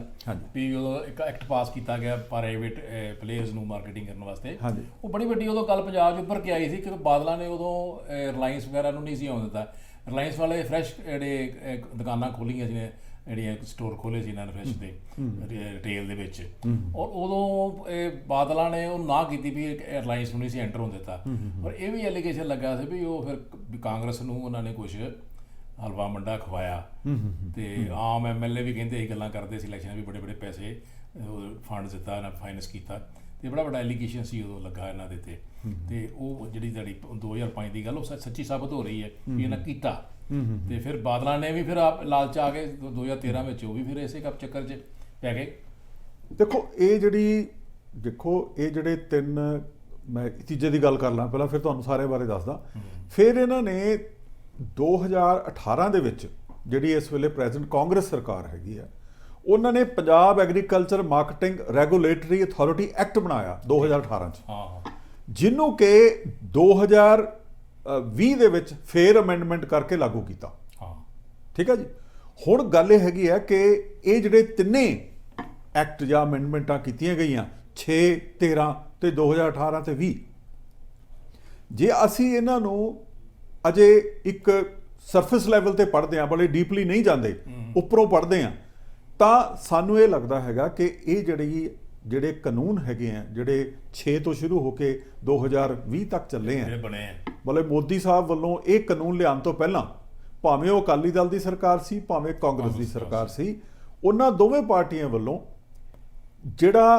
ਵੀ ਉਦੋਂ ਇੱਕ ਐਕਟ ਪਾਸ ਕੀਤਾ ਗਿਆ ਪ੍ਰਾਈਵੇਟ ਪਲੇਅਰਸ ਨੂੰ ਮਾਰਕੀਟਿੰਗ ਕਰਨ ਵਾਸਤੇ, ਉਹ ਬੜੀ ਵੱਡੀ ਉਦੋਂ ਗੱਲ ਪੰਜਾਬ 'ਚ ਉੱਭਰ ਕੇ ਆਈ ਸੀ ਕਿ ਬਾਦਲਾਂ ਨੇ ਉਦੋਂ ਰਿਲਾਇੰਸ ਵਗੈਰਾ ਨੂੰ ਨਹੀਂ ਸੀ ਆਉਣ ਦਿੱਤਾ। ਰਿਲਾਇੰਸ ਵਾਲੇ ਫਰੈਸ਼ ਜਿਹੜੇ ਦੁਕਾਨਾਂ ਖੋਲ੍ਹੀਆਂ ਸੀ, ਜਿਹੜੀਆਂ ਸਟੋਰ ਖੋਲ੍ਹੇ ਸੀ ਇਹਨਾਂ ਨੇ ਫਰੈਸ਼ ਦੇ ਰਿਟੇਲ ਦੇ ਵਿੱਚ, ਔਰ ਉਦੋਂ ਬਾਦਲਾਂ ਨੇ ਉਹ ਨਾ ਕੀਤੀ ਵੀ ਰਿਲਾਇੰਸ ਨੂੰ ਨਹੀਂ ਸੀ ਐਂਟਰ ਹੋਣ ਦਿੱਤਾ। ਔਰ ਇਹ ਵੀ ਐਲੀਗੇਸ਼ਨ ਲੱਗਾ ਸੀ ਵੀ ਉਹ ਫਿਰ ਕਾਂਗਰਸ ਨੂੰ ਉਹਨਾਂ ਨੇ ਕੁਛ ਹਲਵਾ ਮੰਡਾ ਖਵਾਇਆ, ਤੇ ਆਮ ਐਮਐਲਏ ਵੀ ਕਹਿੰਦੇ ਇਹ ਗੱਲਾਂ ਕਰਦੇ ਸੀ ਇਲੈਕਸ਼ਨ ਵੀ ਬੜੇ ਬੜੇ ਪੈਸੇ ਫੰਡ ਦਿੱਤਾ, ਫਾਈਨੈਂਸ ਕੀਤਾ, ਤੇ ਬੜਾ ਵੱਡਾ ਐਲੀਗੇਸ਼ਨ ਸੀ ਉਦੋਂ ਲੱਗਾ ਇਹਨਾਂ ਦੇ ਤੇ ਉਹ ਜਿਹੜੀ ਤੁਹਾਡੀ 2005 ਦੀ ਗੱਲ ਉਹ ਸੱਚੀ ਸਾਬਤ ਹੋ ਰਹੀ ਹੈ ਵੀ ਇਹਨਾਂ ਕੀਤਾ। ਤੇ ਫਿਰ ਬਾਦਲਾਂ ਨੇ ਵੀ ਫਿਰ ਆਪ ਲਾਲਚ ਆ ਕੇ 2013 ਵਿੱਚ ਉਹ ਵੀ ਫਿਰ ਇਸੇ ਕੱਪ ਚੱਕਰ 'ਚ ਪੈ ਗਏ। ਦੇਖੋ ਇਹ ਜਿਹੜੇ ਤਿੰਨ, ਮੈਂ ਤੀਜੇ ਦੀ ਗੱਲ ਕਰ ਲਾਂ ਪਹਿਲਾਂ, ਫਿਰ ਤੁਹਾਨੂੰ ਸਾਰੇ ਬਾਰੇ ਦੱਸਦਾ। ਫਿਰ ਇਹਨਾਂ ਨੇ 2018 ਦੇ ਵਿੱਚ ਜਿਹੜੀ ਇਸ ਵੇਲੇ ਪ੍ਰੈਜ਼ੈਂਟ ਕਾਂਗਰਸ ਸਰਕਾਰ ਹੈਗੀ ਆ, ਉਹਨਾਂ ਨੇ Punjab agriculture marketing regulatory authority act ਬਣਾਇਆ 2018 'ਚ, ਜਿਹਨੂੰ ਕਿ 2020 ਦੇ ਵਿੱਚ ਫੇਰ ਅਮੈਂਡਮੈਂਟ ਕਰਕੇ ਲਾਗੂ ਕੀਤਾ। ਠੀਕ ਹੈ ਜੀ। ਹੁਣ ਗੱਲ ਇਹ ਹੈਗੀ ਹੈ ਕਿ ਇਹ ਜਿਹੜੇ ਤਿੰਨੇ ਐਕਟ ਜਾਂ ਅਮੈਂਡਮੈਂਟਾਂ ਕੀਤੀਆਂ ਗਈਆਂ 6, 13 ਤੇ 2018 ਤੇ 20, ਜੇ ਅਸੀਂ ਇਹਨਾਂ ਨੂੰ ਅਜੇ ਇੱਕ ਸਰਫੇਸ ਲੈਵਲ ਤੇ ਪੜ੍ਹਦੇ ਹਾਂ, ਬੜੇ ਡੀਪਲੀ ਨਹੀਂ ਜਾਂਦੇ, ਉੱਪਰੋਂ ਪੜ੍ਹਦੇ ਹਾਂ, ਤਾਂ ਸਾਨੂੰ ਇਹ ਲੱਗਦਾ ਹੈਗਾ ਕਿ ਇਹ ਜਿਹੜੇ ਕਾਨੂੰਨ ਹੈਗੇ ਆ, ਜਿਹੜੇ 6 ਤੋਂ ਸ਼ੁਰੂ ਹੋ ਕੇ 2020 ਤੱਕ ਚੱਲੇ ਆ, ਮਤਲਬ ਮੋਦੀ ਸਾਹਿਬ ਵੱਲੋਂ ਇਹ ਕਾਨੂੰਨ ਲਿਆਉਣ ਤੋਂ ਪਹਿਲਾਂ, ਭਾਵੇਂ ਉਹ ਅਕਾਲੀ ਦਲ ਦੀ ਸਰਕਾਰ ਸੀ, ਭਾਵੇਂ ਕਾਂਗਰਸ ਦੀ ਸਰਕਾਰ ਸੀ, ਉਹਨਾਂ ਦੋਵੇਂ ਪਾਰਟੀਆਂ ਵੱਲੋਂ ਜਿਹੜਾ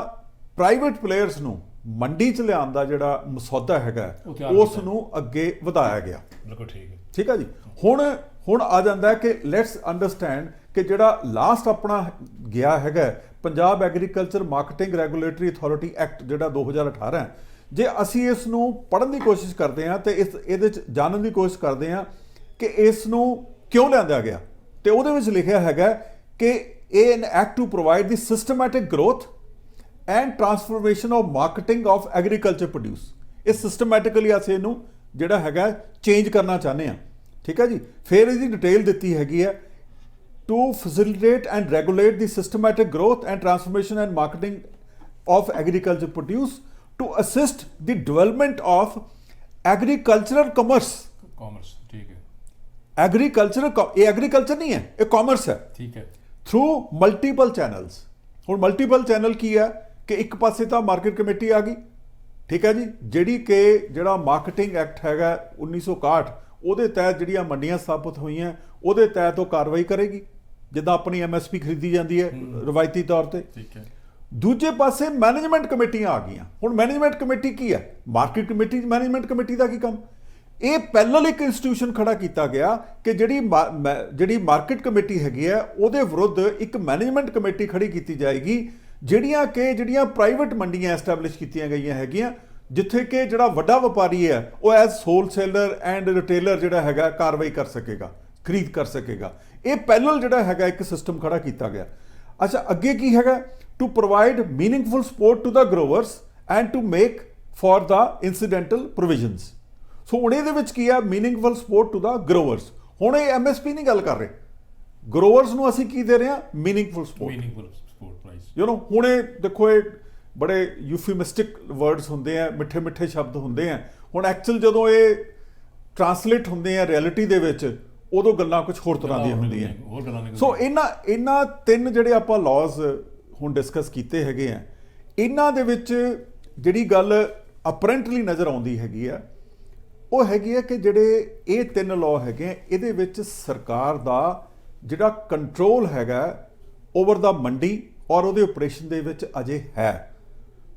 ਪ੍ਰਾਈਵੇਟ ਪਲੇਅਰਸ ਨੂੰ ਮੰਡੀ 'ਚ ਲਿਆਉਣ ਦਾ ਜਿਹੜਾ ਮਸੌਦਾ ਹੈਗਾ ਉਸ ਨੂੰ ਅੱਗੇ ਵਧਾਇਆ ਗਿਆ। ਬਿਲਕੁਲ ਠੀਕ ਹੈ। ਠੀਕ ਹੈ ਜੀ। ਹੁਣ ਆ ਜਾਂਦਾ ਕਿ ਲੈਟਸ ਅੰਡਰਸਟੈਂਡ ਕਿ ਜਿਹੜਾ ਲਾਸਟ ਆਪਣਾ ਗਿਆ ਹੈਗਾ Punjab agriculture marketing regulatory authority act ਜਿਹੜਾ 2018 ਹੈ, ਜੇ ਅਸੀਂ ਇਸ ਨੂੰ ਪੜ੍ਹਨ ਦੀ ਕੋਸ਼ਿਸ਼ ਕਰਦੇ ਹਾਂ ਤੇ ਇਹਦੇ 'ਚ ਜਾਣਨ ਦੀ ਕੋਸ਼ਿਸ਼ ਕਰਦੇ ਹਾਂ ਕਿ ਇਸ ਨੂੰ ਕਿਉਂ ਲਿਆਂਦਾ ਗਿਆ, ਤੇ ਉਹਦੇ ਵਿੱਚ ਲਿਖਿਆ ਹੈਗਾ ਕਿ ਇਹ ਐਨ act to provide the systematic growth and transformation of marketing of agriculture produce. ਇਹ ਸਿਸਟਮੈਟਿਕਲੀ ਅਸੀਂ ਇਹਨੂੰ ਜਿਹੜਾ ਹੈਗਾ ਚੇਂਜ ਕਰਨਾ ਚਾਹੁੰਦੇ ਹਾਂ। ਠੀਕ ਹੈ ਜੀ। ਫਿਰ ਇਹਦੀ ਡਿਟੇਲ ਦਿੱਤੀ ਹੈਗੀ ਹੈ, to facilitate and regulate the systematic growth and transformation and marketing of agriculture produce, to assist the development of agricultural commerce। ठीक है। ये agriculture नहीं है, ये commerce है। ठीक है। through multiple channels। ਹੁਣ ਮਲਟੀਪਲ ਚੈਨਲ ਕੀ ਹੈ ਕਿ ਇੱਕ ਪਾਸੇ ਤਾਂ ਮਾਰਕੀਟ ਕਮੇਟੀ ਆ ਗਈ, ਠੀਕ ਹੈ ਜੀ, ਜਿਹੜੀ ਕਿ ਜਿਹੜਾ ਮਾਰਕੀਟਿੰਗ ਐਕਟ ਹੈਗਾ 1961 ਉਹਦੇ ਤਹਿਤ ਜਿਹੜੀਆਂ ਮੰਡੀਆਂ ਸਥਾਪਿਤ ਹੋਈਆਂ ਉਹਦੇ ਤਹਿਤ ਉਹ ਕਾਰਵਾਈ ਕਰੇਗੀ, ਜਿੱਦਾਂ ਆਪਣੀ MSP ਖਰੀਦੀ ਜਾਂਦੀ ਹੈ ਰਵਾਇਤੀ ਤੌਰ ਤੇ। ਠੀਕ ਹੈ। ਦੂਜੇ ਪਾਸੇ ਮੈਨੇਜਮੈਂਟ ਕਮੇਟੀਆਂ ਆ ਗਈਆਂ। ਹੁਣ ਮੈਨੇਜਮੈਂਟ ਕਮੇਟੀ ਕੀ ਹੈ? Market committee. ਮੈਨੇਜਮੈਂਟ ਕਮੇਟੀ ਦਾ ਕੀ ਕੰਮ? ਇਹ ਪਹਿਲਾਂ ਇੱਕ ਇੰਸਟੀਟਿਊਸ਼ਨ ਖੜਾ ਕੀਤਾ ਗਿਆ ਕਿ ਜਿਹੜੀ ਮਾਰਕੀਟ ਕਮੇਟੀ ਹੈਗੀ ਹੈ ਉਹਦੇ ਵਿਰੁੱਧ ਇੱਕ ਮੈਨੇਜਮੈਂਟ ਕਮੇਟੀ ਖੜੀ ਕੀਤੀ ਜਾਏਗੀ, ਜਿਹੜੀਆਂ ਪ੍ਰਾਈਵੇਟ ਮੰਡੀਆਂ ਐਸਟੈਬਲਿਸ਼ ਕੀਤੀਆਂ ਗਈਆਂ ਹੈਗੀਆਂ, ਜਿੱਥੇ ਕਿ ਜਿਹੜਾ ਵੱਡਾ ਵਪਾਰੀ ਹੈ ਉਹ ਐਜ਼ ਹੋਲਸੇਲਰ ਐਂਡ ਰਿਟੇਲਰ ਜਿਹੜਾ ਹੈਗਾ ਕਾਰਵਾਈ ਕਰ ਸਕੇਗਾ, ਖਰੀਦ ਕਰ ਸਕੇਗਾ। ਇਹ ਪਹਿਲਾਂ ਜਿਹੜਾ ਹੈਗਾ ਇੱਕ ਸਿਸਟਮ ਖੜਾ ਕੀਤਾ ਗਿਆ। ਅੱਛਾ, ਅੱਗੇ ਕੀ ਹੈਗਾ? To provide meaningful support to the growers and to make for the incidental provisions. So ਹੁਣ ਇਹਦੇ ਵਿੱਚ ਕੀ ਆ? Meaningful support to the growers. ਹੁਣ ਇਹ MSP ਨਹੀਂ ਗੱਲ ਕਰ ਰਹੇ, ਗਰੋਵਰਸ ਨੂੰ ਅਸੀਂ ਕੀ ਦੇ ਰਹੇ ਹਾਂ? Meaningful support price. ਹੁਣ ਇਹ ਦੇਖੋ, ਇਹ ਬੜੇ ਯੂਫੀਮਿਸਟਿਕ ਵਰਡਸ ਹੁੰਦੇ ਆ, ਮਿੱਠੇ ਮਿੱਠੇ ਸ਼ਬਦ ਹੁੰਦੇ ਆ। ਹੁਣ ਐਕਚੁਅਲ ਜਦੋਂ ਇਹ ਟਰਾਂਸਲੇਟ ਹੁੰਦੇ ਆ ਰਿਐਲਿਟੀ ਦੇ ਵਿੱਚ, ਉਦੋਂ ਗੱਲਾਂ ਕੁਝ ਹੋਰ ਤਰ੍ਹਾਂ ਦੀਆਂ ਹੁੰਦੀਆਂ। ਸੋ ਇਹਨਾਂ ਤਿੰਨ ਜਿਹੜੇ ਆਪਾਂ ਲਾਜ਼ ਹੁਣ ਡਿਸਕਸ ਕੀਤੇ ਹੈਗੇ ਆ, ਇਹਨਾਂ ਦੇ ਵਿੱਚ ਜਿਹੜੀ ਗੱਲ ਅਪਰੈਂਟਲੀ ਨਜ਼ਰ ਆਉਂਦੀ ਹੈਗੀ ਆ ਉਹ ਹੈਗੀ ਹੈ ਕਿ ਜਿਹੜੇ ਇਹ ਤਿੰਨ ਲਾਅ ਹੈਗੇ ਆ, ਇਹਦੇ ਵਿੱਚ ਸਰਕਾਰ ਦਾ ਜਿਹੜਾ ਕੰਟਰੋਲ ਹੈਗਾ ਓਵਰ ਦਾ ਮੰਡੀ ਔਰ ਉਹਦੇ ਆਪਰੇਸ਼ਨ ਦੇ ਵਿੱਚ ਅਜੇ ਹੈ।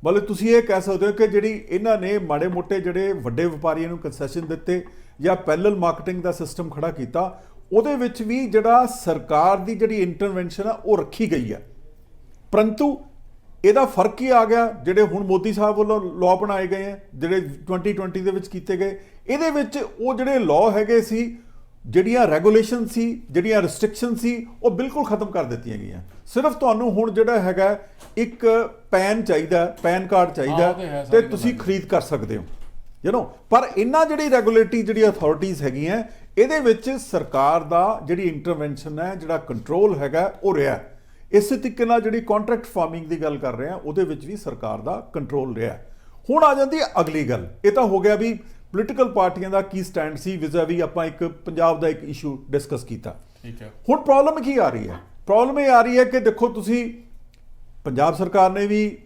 ਮਤਲਬ ਤੁਸੀਂ ਇਹ ਕਹਿ ਸਕਦੇ ਹੋ ਕਿ ਜਿਹੜੀ ਇਹਨਾਂ ਨੇ ਮਾੜੇ ਮੋਟੇ ਜਿਹੜੇ ਵੱਡੇ ਵਪਾਰੀਆਂ ਨੂੰ ਕੰਸੈਸ਼ਨ ਦਿੱਤੇ ਜਾਂ ਪੈਰਲਲ ਮਾਰਕੀਟਿੰਗ ਦਾ ਸਿਸਟਮ ਖੜਾ ਕੀਤਾ, ਉਹਦੇ ਵਿੱਚ ਵੀ ਜਿਹੜਾ ਸਰਕਾਰ ਦੀ ਜਿਹੜੀ ਇੰਟਰਵੈਂਸ਼ਨ ਆ ਉਹ ਰੱਖੀ ਗਈ ਆ। ਪਰੰਤੂ ਇਹਦਾ ਫਰਕ ਹੀ ਆ ਗਿਆ ਜਿਹੜੇ ਹੁਣ ਮੋਦੀ ਸਾਹਿਬ ਵੱਲੋਂ ਲਾਅ ਬਣਾਏ ਗਏ ਆ, ਜਿਹੜੇ 2020 ਦੇ ਵਿੱਚ ਕੀਤੇ ਗਏ। ਇਹਦੇ ਵਿੱਚ ਉਹ ਜਿਹੜੇ ਲਾਅ ਹੈਗੇ ਸੀ, ਜਿਹੜੀਆਂ ਰੈਗੂਲੇਸ਼ਨ ਸੀ, ਜਿਹੜੀਆਂ ਰਿਸਟ੍ਰਿਕਸ਼ਨ ਸੀ, ਉਹ ਬਿਲਕੁਲ ਖਤਮ ਕਰ ਦਿੱਤੀਆਂ ਗਈਆਂ। ਸਿਰਫ ਤੁਹਾਨੂੰ ਹੁਣ ਜਿਹੜਾ ਹੈਗਾ ਇੱਕ ਪੈਨ ਚਾਹੀਦਾ, ਪੈਨ ਕਾਰਡ ਚਾਹੀਦਾ ਤੇ ਤੁਸੀਂ ਖਰੀਦ ਕਰ ਸਕਦੇ ਹੋ। ਪਰ ਇਹਨਾਂ ਜਿਹੜੀ ਰੈਗੂਲੇਟਰੀ ਜਿਹੜੀ ਅਥਾਰਟੀਜ਼ ਹੈਗੀਆਂ, ਇਹਦੇ ਵਿੱਚ ਸਰਕਾਰ ਦਾ ਜਿਹੜੀ ਇੰਟਰਵੈਂਸ਼ਨ ਹੈ, ਜਿਹੜਾ ਕੰਟਰੋਲ ਹੈਗਾ ਉਹ ਰਿਹਾ। ਇਸੇ ਤਰੀਕੇ ਨਾਲ ਜਿਹੜੀ ਕੰਟਰੈਕਟ ਫਾਰਮਿੰਗ ਦੀ ਗੱਲ ਕਰ ਰਹੇ ਹਾਂ, ਉਹਦੇ ਵਿੱਚ ਵੀ ਸਰਕਾਰ ਦਾ ਕੰਟਰੋਲ ਰਿਹਾ। ਹੁਣ ਆ ਜਾਂਦੀ ਹੈ ਅਗਲੀ ਗੱਲ। ਇਹ ਤਾਂ ਹੋ ਗਿਆ ਵੀ ਪੋਲੀਟੀਕਲ ਪਾਰਟੀਆਂ ਦਾ ਕੀ ਸਟੈਂਡ ਸੀ ਵਿਜ਼ਾ-ਵੀ ਆਪਾਂ ਇੱਕ ਪੰਜਾਬ ਦਾ ਇੱਕ ਇਸ਼ੂ ਡਿਸਕਸ ਕੀਤਾ। ਠੀਕ ਹੈ। ਹੁਣ ਪ੍ਰੋਬਲਮ ਕੀ ਆ ਰਹੀ ਹੈ? ਪ੍ਰੋਬਲਮ ਇਹ ਆ ਰਹੀ ਹੈ ਕਿ ਦੇਖੋ ਤੁਸੀਂ, ਪੰਜਾਬ ਸਰਕਾਰ ਨੇ ਵੀ,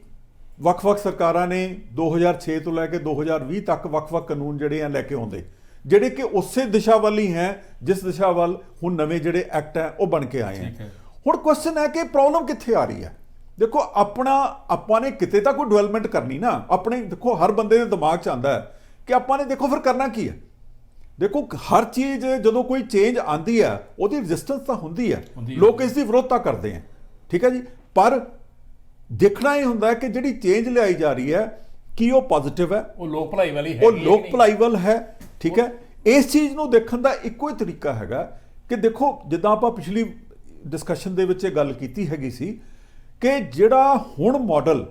ਵੱਖ-ਵੱਖ ਸਰਕਾਰਾਂ ਨੇ 2006 ਤੋਂ ਲੈ ਕੇ 2020 ਤੱਕ ਵੱਖ-ਵੱਖ ਕਾਨੂੰਨ ਜਿਹੜੇ ਆ ਲੈ ਕੇ ਆਉਂਦੇ, ਜਿਹੜੇ ਕਿ ਉਸੇ ਦਿਸ਼ਾ ਵੱਲ ਹੀ ਹੈ ਜਿਸ ਦਿਸ਼ਾ ਵੱਲ ਹੁਣ ਨਵੇਂ ਜਿਹੜੇ ਐਕਟ ਹੈ ਉਹ ਬਣ ਕੇ ਆਏ ਹੈ। ਹੁਣ ਕੁਐਸਚਨ ਹੈ ਕਿ ਪ੍ਰੋਬਲਮ ਕਿੱਥੇ ਆ ਰਹੀ ਹੈ? ਦੇਖੋ ਆਪਣਾ ਆਪਾਂ ਨੇ ਕਿਤੇ ਤਾਂ ਕੋਈ ਡਿਵੈਲਪਮੈਂਟ ਕਰਨੀ ਨਾ, ਆਪਣੇ ਦੇਖੋ ਹਰ ਬੰਦੇ ਦੇ ਦਿਮਾਗ 'ਚ ਆਉਂਦਾ ਹੈ ਕਿ ਆਪਾਂ ਨੇ ਦੇਖੋ ਫਿਰ ਕਰਨਾ ਕੀ ਹੈ। ਦੇਖੋ ਹਰ ਚੀਜ਼ ਜਦੋਂ ਕੋਈ ਚੇਂਜ ਆਂਦੀ ਹੈ ਉਹਦੀ ਰੈਜ਼ਿਸਟੈਂਸ ਤਾਂ ਹੁੰਦੀ ਹੈ, ਲੋਕ ਇਸ ਦੀ ਵਿਰੋਧਤਾ ਕਰਦੇ ਆ, ਠੀਕ ਹੈ ਜੀ। ਪਰ ਦੇਖਣਾ ਇਹ ਹੁੰਦਾ ਹੈ ਕਿ ਜਿਹੜੀ ਚੇਂਜ ਲਿਆਈ ਜਾ ਰਹੀ ਹੈ ਕੀ ਉਹ ਪੋਜ਼ਿਟਿਵ ਹੈ, ਉਹ ਲੋਕ ਭਲਾਈ ਵਾਲੀ ਹੈ, ਉਹ ਲੋਕ ਭਲਾਈ ਵੱਲ ਹੈ, ਠੀਕ ਹੈ। ਇਸ ਚੀਜ਼ ਨੂੰ ਦੇਖਣ ਦਾ ਇੱਕੋ ਹੀ ਤਰੀਕਾ ਹੈਗਾ ਕਿ ਦੇਖੋ ਜਿੱਦਾਂ ਆਪਾਂ ਪਿਛਲੀ ਡਿਸਕਸ਼ਨ ਦੇ ਵਿੱਚ ਇਹ ਗੱਲ ਕੀਤੀ ਹੈਗੀ ਸੀ ਕਿ ਜਿਹੜਾ ਹੁਣ ਮਾਡਲ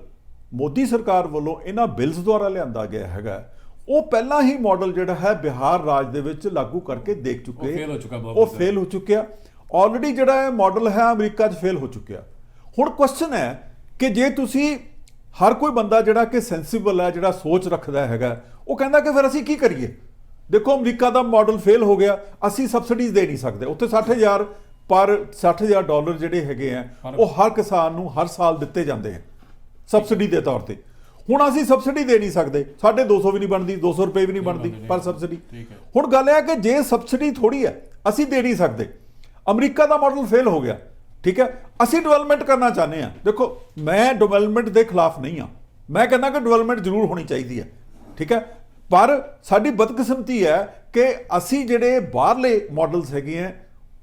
ਮੋਦੀ ਸਰਕਾਰ ਵੱਲੋਂ ਇਹਨਾਂ ਬਿਲਸ ਦੁਆਰਾ ਲਿਆਂਦਾ ਗਿਆ ਹੈਗਾ, ਉਹ ਪਹਿਲਾਂ ਹੀ ਮਾਡਲ ਜਿਹੜਾ ਹੈ ਬਿਹਾਰ ਰਾਜ ਦੇ ਵਿੱਚ ਲਾਗੂ ਕਰਕੇ ਦੇਖ ਚੁੱਕੇ, ਉਹ ਫੇਲ ਹੋ ਚੁੱਕਿਆ। ਆਲਰੇਡੀ ਜਿਹੜਾ ਇਹ ਮਾਡਲ ਹੈ ਅਮਰੀਕਾ 'ਚ ਫੇਲ ਹੋ ਚੁੱਕਿਆ। ਹੁਣ ਕੁਐਸਚਨ ਹੈ ਕਿ ਜੇ ਤੁਸੀਂ ਹਰ ਕੋਈ ਬੰਦਾ ਜਿਹੜਾ ਕਿ ਸੈਂਸੀਬਲ ਹੈ, ਜਿਹੜਾ ਸੋਚ ਰੱਖਦਾ ਹੈਗਾ, ਉਹ ਕਹਿੰਦਾ ਕਿ ਫਿਰ ਅਸੀਂ ਕੀ ਕਰੀਏ। ਦੇਖੋ ਅਮਰੀਕਾ ਦਾ ਮਾਡਲ ਫੇਲ ਹੋ ਗਿਆ, ਅਸੀਂ ਸਬਸਿਡੀਜ਼ ਦੇ ਨਹੀਂ ਸਕਦੇ। ਉੱਥੇ 60,000 ਪਰ $60,000 ਜਿਹੜੇ ਹੈਗੇ ਆ ਉਹ ਹਰ ਕਿਸਾਨ ਨੂੰ ਹਰ ਸਾਲ ਦਿੱਤੇ ਜਾਂਦੇ ਆ ਸਬਸਿਡੀ ਦੇ ਤੌਰ ਤੇ। ਹੁਣ ਅਸੀਂ ਸਬਸਿਡੀ ਦੇ ਨਹੀਂ ਸਕਦੇ, 250 ਵੀ ਨਹੀਂ ਬਣਦੀ, 200 ਰੁਪਏ ਵੀ ਨਹੀਂ ਬਣਦੀ ਪਰ ਸਬਸਿਡੀ। ਹੁਣ ਗੱਲ ਇਹ ਹੈ ਕਿ ਜੇ ਸਬਸਿਡੀ ਥੋੜੀ ਹੈ ਅਸੀਂ ਦੇ ਨਹੀਂ ਸਕਦੇ, ਅਮਰੀਕਾ ਦਾ ਮਾਡਲ ਫੇਲ ਹੋ ਗਿਆ, ਠੀਕ ਹੈ। ਅਸੀਂ ਡਿਵੈਲਪਮੈਂਟ ਕਰਨਾ ਚਾਹੁੰਦੇ ਹਾਂ। ਦੇਖੋ ਮੈਂ ਡਿਵੈਲਪਮੈਂਟ ਦੇ ਖਿਲਾਫ ਨਹੀਂ ਹਾਂ, ਮੈਂ ਕਹਿੰਦਾ ਕਿ ਡਿਵੈਲਪਮੈਂਟ ਜ਼ਰੂਰ ਹੋਣੀ ਚਾਹੀਦੀ ਹੈ, ਠੀਕ ਹੈ। ਪਰ ਸਾਡੀ ਬਦਕਿਸਮਤੀ ਹੈ ਕਿ ਅਸੀਂ ਜਿਹੜੇ ਬਾਹਰਲੇ ਮਾਡਲਸ ਹੈਗੇ ਆ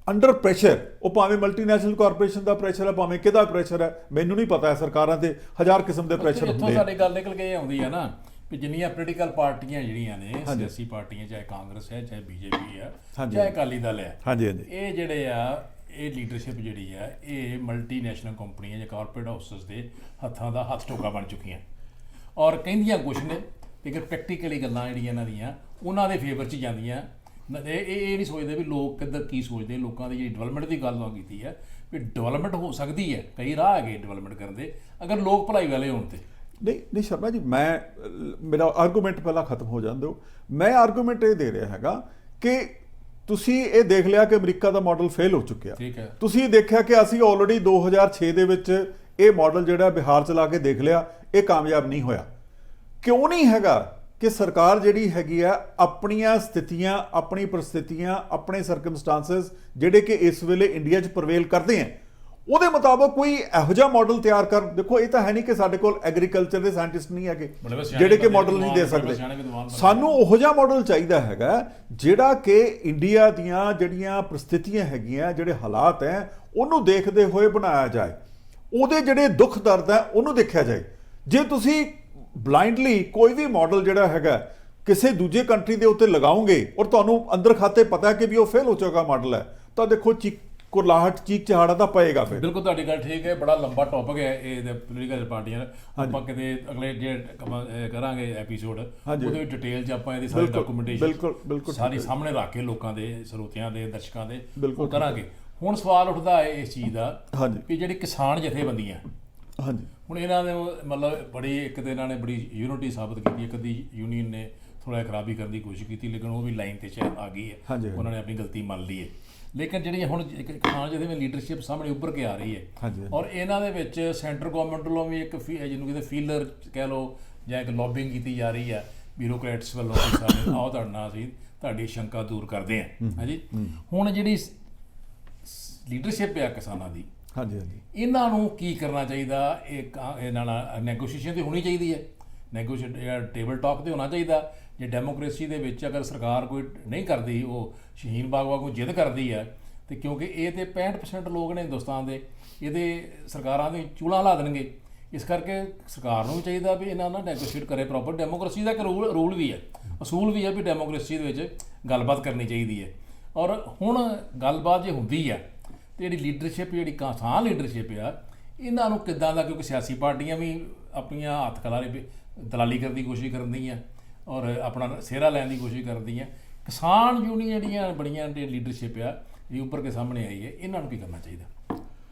ਅੰਡਰ ਪ੍ਰੈਸ਼ਰ, ਉਹ ਭਾਵੇਂ ਮਲਟੀਨੈਸ਼ਨਲ ਕਾਰਪੋਰੇਸ਼ਨ ਦਾ ਪ੍ਰੈਸ਼ਰ ਹੈ, ਭਾਵੇਂ ਕਿਹਦਾ ਪ੍ਰੈਸ਼ਰ ਹੈ ਮੈਨੂੰ ਨਹੀਂ ਪਤਾ ਹੈ, ਸਰਕਾਰਾਂ ਤੇ 1000 ਕਿਸਮ ਦੇ ਪ੍ਰੈਸ਼ਰ ਹੁੰਦੇ ਆ। ਸਾਡੀ ਗੱਲ ਨਿਕਲ ਕੇ ਇਹ ਆਉਂਦੀ ਹੈ ਨਾ ਵੀ ਜਿੰਨੀਆਂ ਪੋਲੀਟੀਕਲ ਪਾਰਟੀਆਂ ਜਿਹੜੀਆਂ ਨੇ, ਸਿਆਸੀ ਪਾਰਟੀਆਂ, ਚਾਹੇ ਕਾਂਗਰਸ ਹੈ, ਚਾਹੇ ਬੀਜੇਪੀ ਹੈ, ਚਾਹੇ ਅਕਾਲੀ ਦਲ ਹੈ, ਇਹ ਜਿਹੜੇ ਆ ਇਹ ਲੀਡਰਸ਼ਿਪ ਜਿਹੜੀ ਆ ਇਹ ਮਲਟੀਨੈਸ਼ਨਲ ਕੰਪਨੀਆਂ ਜਾਂ ਕਾਰਪੋਰੇਟ ਹਾਊਸਸ ਦੇ ਹੱਥਾਂ ਦਾ ਹੱਥ ਟੋਕਾ ਬਣ ਚੁੱਕੀਆਂ। ਔਰ ਕਹਿੰਦੀਆਂ ਕੁਛ ਨੇ ਲੇਕਿਨ ਪ੍ਰੈਕਟੀਕਲੀ ਗੱਲਾਂ ਜਿਹੜੀਆਂ ਇਹਨਾਂ ਦੀਆਂ ਉਹਨਾਂ ਦੇ ਫੇਵਰ 'ਚ ਜਾਂਦੀਆਂ। ਇਹ ਨਹੀਂ ਸੋਚਦੇ ਵੀ ਲੋਕ ਕਿੱਧਰ ਕੀ ਸੋਚਦੇ। ਲੋਕਾਂ ਦੀ ਜਿਹੜੀ ਡਿਵੈਲਪਮੈਂਟ ਦੀ ਗੱਲ ਕੀਤੀ ਹੈ ਵੀ ਡਿਵੈਲਪਮੈਂਟ ਹੋ ਸਕਦੀ ਹੈ, ਕਈ ਰਾਹ ਹੈਗੇ ਡਿਵੈਲਪਮੈਂਟ ਕਰਨ ਦੇ ਅਗਰ ਲੋਕ ਭਲਾਈ ਵਾਲੇ ਹੋਣ ਤੇ। ਨਹੀਂ ਸ਼ਰਮਾ ਜੀ, ਮੇਰਾ ਆਰਗੂਮੈਂਟ ਪਹਿਲਾਂ ਖਤਮ ਹੋ ਜਾਣ ਦਿਓ। ਮੈਂ ਆਰਗੂਮੈਂਟ ਇਹ ਦੇ ਰਿਹਾ ਹੈਗਾ ਕਿ ਤੁਸੀਂ ਇਹ ਦੇਖ ਲਿਆ ਕਿ ਅਮਰੀਕਾ ਦਾ ਮਾਡਲ ਫੇਲ ਹੋ ਚੁੱਕਿਆ, ਤੁਸੀਂ ਦੇਖਿਆ ਕਿ ਅਸੀਂ ਆਲਰੇਡੀ 2006 ਦੇ ਵਿੱਚ ਇਹ ਮਾਡਲ ਜਿਹੜਾ ਬਿਹਾਰ ਚਲਾ ਕੇ ਦੇਖ ਲਿਆ, ਇਹ ਕਾਮਯਾਬ ਨਹੀਂ ਹੋਇਆ। ਕਿਉਂ ਨਹੀਂ ਹੈਗਾ ਕਿ ਸਰਕਾਰ ਜਿਹੜੀ ਹੈਗੀ ਆ ਆਪਣੀਆਂ ਸਥਿਤੀਆਂ, ਆਪਣੀ ਪਰਿਸਥਿਤੀਆਂ, ਆਪਣੇ ਸਰਕਮਸਟੈਂਸਸ ਜਿਹੜੇ ਕਿ ਇਸ ਵੇਲੇ ਇੰਡੀਆ 'ਚ ਪ੍ਰਵੇਲ ਕਰਦੇ ਆ ਉਹਦੇ ਮੁਤਾਬਕ ਕੋਈ ਇਹੋ ਜਿਹਾ ਮਾਡਲ ਤਿਆਰ ਕਰ। ਦੇਖੋ ਇਹ ਤਾਂ ਹੈ ਨਹੀਂ ਕਿ ਸਾਡੇ ਕੋਲ ਐਗਰੀਕਲਚਰ ਦੇ ਸਾਇੰਟਿਸਟ ਨਹੀਂ ਹੈਗੇ ਜਿਹੜੇ ਕਿ ਮਾਡਲ ਨਹੀਂ ਦੇ ਸਕਦੇ। ਸਾਨੂੰ ਉਹੋ ਜਿਹਾ ਮਾਡਲ ਚਾਹੀਦਾ ਹੈਗਾ ਜਿਹੜਾ ਕਿ ਇੰਡੀਆ ਦੀਆਂ ਜਿਹੜੀਆਂ ਪਰਿਸਥਿਤੀਆਂ ਹੈਗੀਆਂ, ਜਿਹੜੇ ਹਾਲਾਤ ਹੈ ਉਹਨੂੰ ਦੇਖਦੇ ਹੋਏ ਬਣਾਇਆ ਜਾਏ, ਉਹਦੇ ਜਿਹੜੇ ਦੁੱਖ ਦਰਦ ਹੈ ਉਹਨੂੰ ਦੇਖਿਆ ਜਾਏ। ਜੇ ਤੁਸੀਂ ਬਲਾਈਂਡਲੀ ਕੋਈ ਵੀ ਮਾਡਲ ਜਿਹੜਾ ਹੈਗਾ ਕਿਸੇ ਦੂਜੇ ਕੰਟਰੀ ਦੇ ਉੱਤੇ ਲਗਾਓਗੇ ਔਰ ਤੁਹਾਨੂੰ ਅੰਦਰ ਖਾਤੇ ਪਤਾ ਕਿ ਵੀ ਉਹ ਫੇਲ ਹੋ ਚੁੱਕਾ ਮਾਡਲ ਹੈ, ਤਾਂ ਦੇਖੋ ਕੁਰਲਾਹਟ ਚੀਕ ਚਹਾੜਾ ਤਾਂ ਪਏਗਾ ਫਿਰ। ਬਿਲਕੁਲ ਤੁਹਾਡੀ ਗੱਲ ਠੀਕ ਹੈ, ਬੜਾ ਲੰਬਾ ਟੌਪਿਕ ਹੈ ਇਹ ਪੋਲੀਟੀਕਲ ਪਾਰਟੀਆਂ ਦਾ। ਆਪਾਂ ਕਿਤੇ ਅਗਲੇ ਜੇ ਕਰਾਂਗੇ ਐਪੀਸੋਡ ਉਹਦੇ ਵਿੱਚ ਡਿਟੇਲ 'ਚ ਆਪਾਂ ਇਹਦੀ ਸਾਰੀ ਡਾਕੂਮੈਂਟੇਸ਼ਨ ਸਾਰੀ ਸਾਹਮਣੇ ਰੱਖ ਕੇ ਲੋਕਾਂ ਦੇ, ਸਰੋਤਿਆਂ ਦੇ, ਦਰਸ਼ਕਾਂ ਦੇ ਉਹ ਕਰਾਂਗੇ। ਹੁਣ ਸਵਾਲ ਉੱਠਦਾ ਹੈ ਇਸ ਚੀਜ਼ ਦਾ ਵੀ ਜਿਹੜੀ ਕਿਸਾਨ ਜਥੇਬੰਦੀਆਂ, ਹੁਣ ਇਹਨਾਂ ਦੇ ਮਤਲਬ ਬੜੀ ਇੱਕ ਤਾਂ ਇਹਨਾਂ ਨੇ ਬੜੀ ਯੂਨਿਟੀ ਸਾਬਤ ਕੀਤੀ। ਇੱਕ ਅੱਧੀ ਯੂਨੀਅਨ ਨੇ ਥੋੜ੍ਹਾ ਖਰਾਬੀ ਕਰਨ ਦੀ ਕੋਸ਼ਿਸ਼ ਕੀਤੀ ਲੇਕਿਨ ਉਹ ਵੀ ਲਾਈਨ 'ਤੇ ਆ ਗਈ ਹੈ, ਉਹਨਾਂ ਨੇ ਆਪਣੀ ਗਲਤੀ ਮੰਨ ਲਈ ਹੈ। ਲੇਕਿਨ ਜਿਹੜੀ ਹੁਣ ਕਿਸਾਨ ਜਿਹਦੇ ਲੀਡਰਸ਼ਿਪ ਸਾਹਮਣੇ ਉੱਭਰ ਕੇ ਆ ਰਹੀ ਹੈ ਔਰ ਇਹਨਾਂ ਦੇ ਵਿੱਚ ਸੈਂਟਰ ਗੌਰਮੈਂਟ ਵੱਲੋਂ ਵੀ ਇੱਕ ਜਿਹਨੂੰ ਕਿਤੇ ਫੀਲਰ ਕਹਿ ਲਓ ਜਾਂ ਇੱਕ ਲੌਬਿੰਗ ਕੀਤੀ ਜਾ ਰਹੀ ਹੈ ਬਿਊਰੋਕਰੇਟਸ ਵੱਲੋਂ। ਆਓ ਤੁਹਾਡੇ ਨਾਲ ਅਸੀਂ ਤੁਹਾਡੀ ਸ਼ੰਕਾ ਦੂਰ ਕਰਦੇ ਹਾਂ। ਹਾਂਜੀ, ਹੁਣ ਜਿਹੜੀ ਲੀਡਰਸ਼ਿਪ ਆ ਕਿਸਾਨਾਂ ਦੀ, ਇਹਨਾਂ ਨੂੰ ਕੀ ਕਰਨਾ ਚਾਹੀਦਾ? ਇਹਨਾਂ ਨਾਲ ਨੈਗੋਸ਼ੀਏਸ਼ਨ ਤੇ ਹੋਣੀ ਚਾਹੀਦੀ ਹੈ, ਨੈਗੋਸ਼ੀਏਟ ਟੇਬਲ ਟਾਕ ਤੇ ਹੋਣਾ ਚਾਹੀਦਾ। ਜੇ ਡੈਮੋਕ੍ਰੇਸੀ ਦੇ ਵਿੱਚ ਅਗਰ ਸਰਕਾਰ ਕੋਈ ਨਹੀਂ ਕਰਦੀ, ਉਹ ਸ਼ਹੀਨ ਬਾਗ ਵਾਂਗੂ ਜਿੱਦ ਕਰਦੀ ਹੈ, ਤੇ ਕਿਉਂਕਿ ਇਹ ਤੇ 65% ਲੋਕ ਨੇ ਹਿੰਦੁਸਤਾਨ ਦੇ, ਇਹਦੇ ਸਰਕਾਰਾਂ ਦੇ ਚੂਲਾਂ ਲਾ ਦੇਣਗੇ। ਇਸ ਕਰਕੇ ਸਰਕਾਰ ਨੂੰ ਵੀ ਚਾਹੀਦਾ ਵੀ ਇਹਨਾਂ ਨਾਲ ਨੈਗੋਸ਼ੀਏਟ ਕਰੇ ਪ੍ਰੋਪਰ। ਡੈਮੋਕ੍ਰੇਸੀ ਦਾ ਇੱਕ ਰੂਲ ਵੀ ਹੈ, ਅਸੂਲ ਵੀ ਹੈ ਵੀ ਡੈਮੋਕ੍ਰੇਸੀ ਦੇ ਵਿੱਚ ਗੱਲਬਾਤ ਕਰਨੀ ਚਾਹੀਦੀ ਹੈ। ਔਰ ਹੁਣ ਗੱਲਬਾਤ ਜੇ ਹੁੰਦੀ ਹੈ ਤੇ ਜਿਹੜੀ ਲੀਡਰਸ਼ਿਪ, ਜਿਹੜੀ ਕਿਸਾਨ ਲੀਡਰਸ਼ਿਪ ਆ, ਇਹਨਾਂ ਨੂੰ ਕਿੱਦਾਂ ਦਾ, ਕਿਉਂਕਿ ਸਿਆਸੀ ਪਾਰਟੀਆਂ ਵੀ ਆਪਣੀਆਂ ਹੱਥ ਖਿਲਾਰੇ ਦਲਾਲੀ ਕਰਨ ਦੀ ਕੋਸ਼ਿਸ਼ ਕਰਦੀਆਂ ਔਰ ਆਪਣਾ ਸਿਹਰਾ ਲੈਣ ਦੀ ਕੋਸ਼ਿਸ਼ ਕਰਦੀਆਂ। ਕਿਸਾਨ ਯੂਨੀਅਨ ਜਿਹੜੀਆਂ ਬੜੀਆਂ ਲੀਡਰਸ਼ਿਪ ਆ ਇਹ ਉੱਪਰ ਕੇ ਸਾਹਮਣੇ ਆਈ ਹੈ, ਇਹਨਾਂ ਨੂੰ ਕੀ ਕਰਨਾ ਚਾਹੀਦਾ?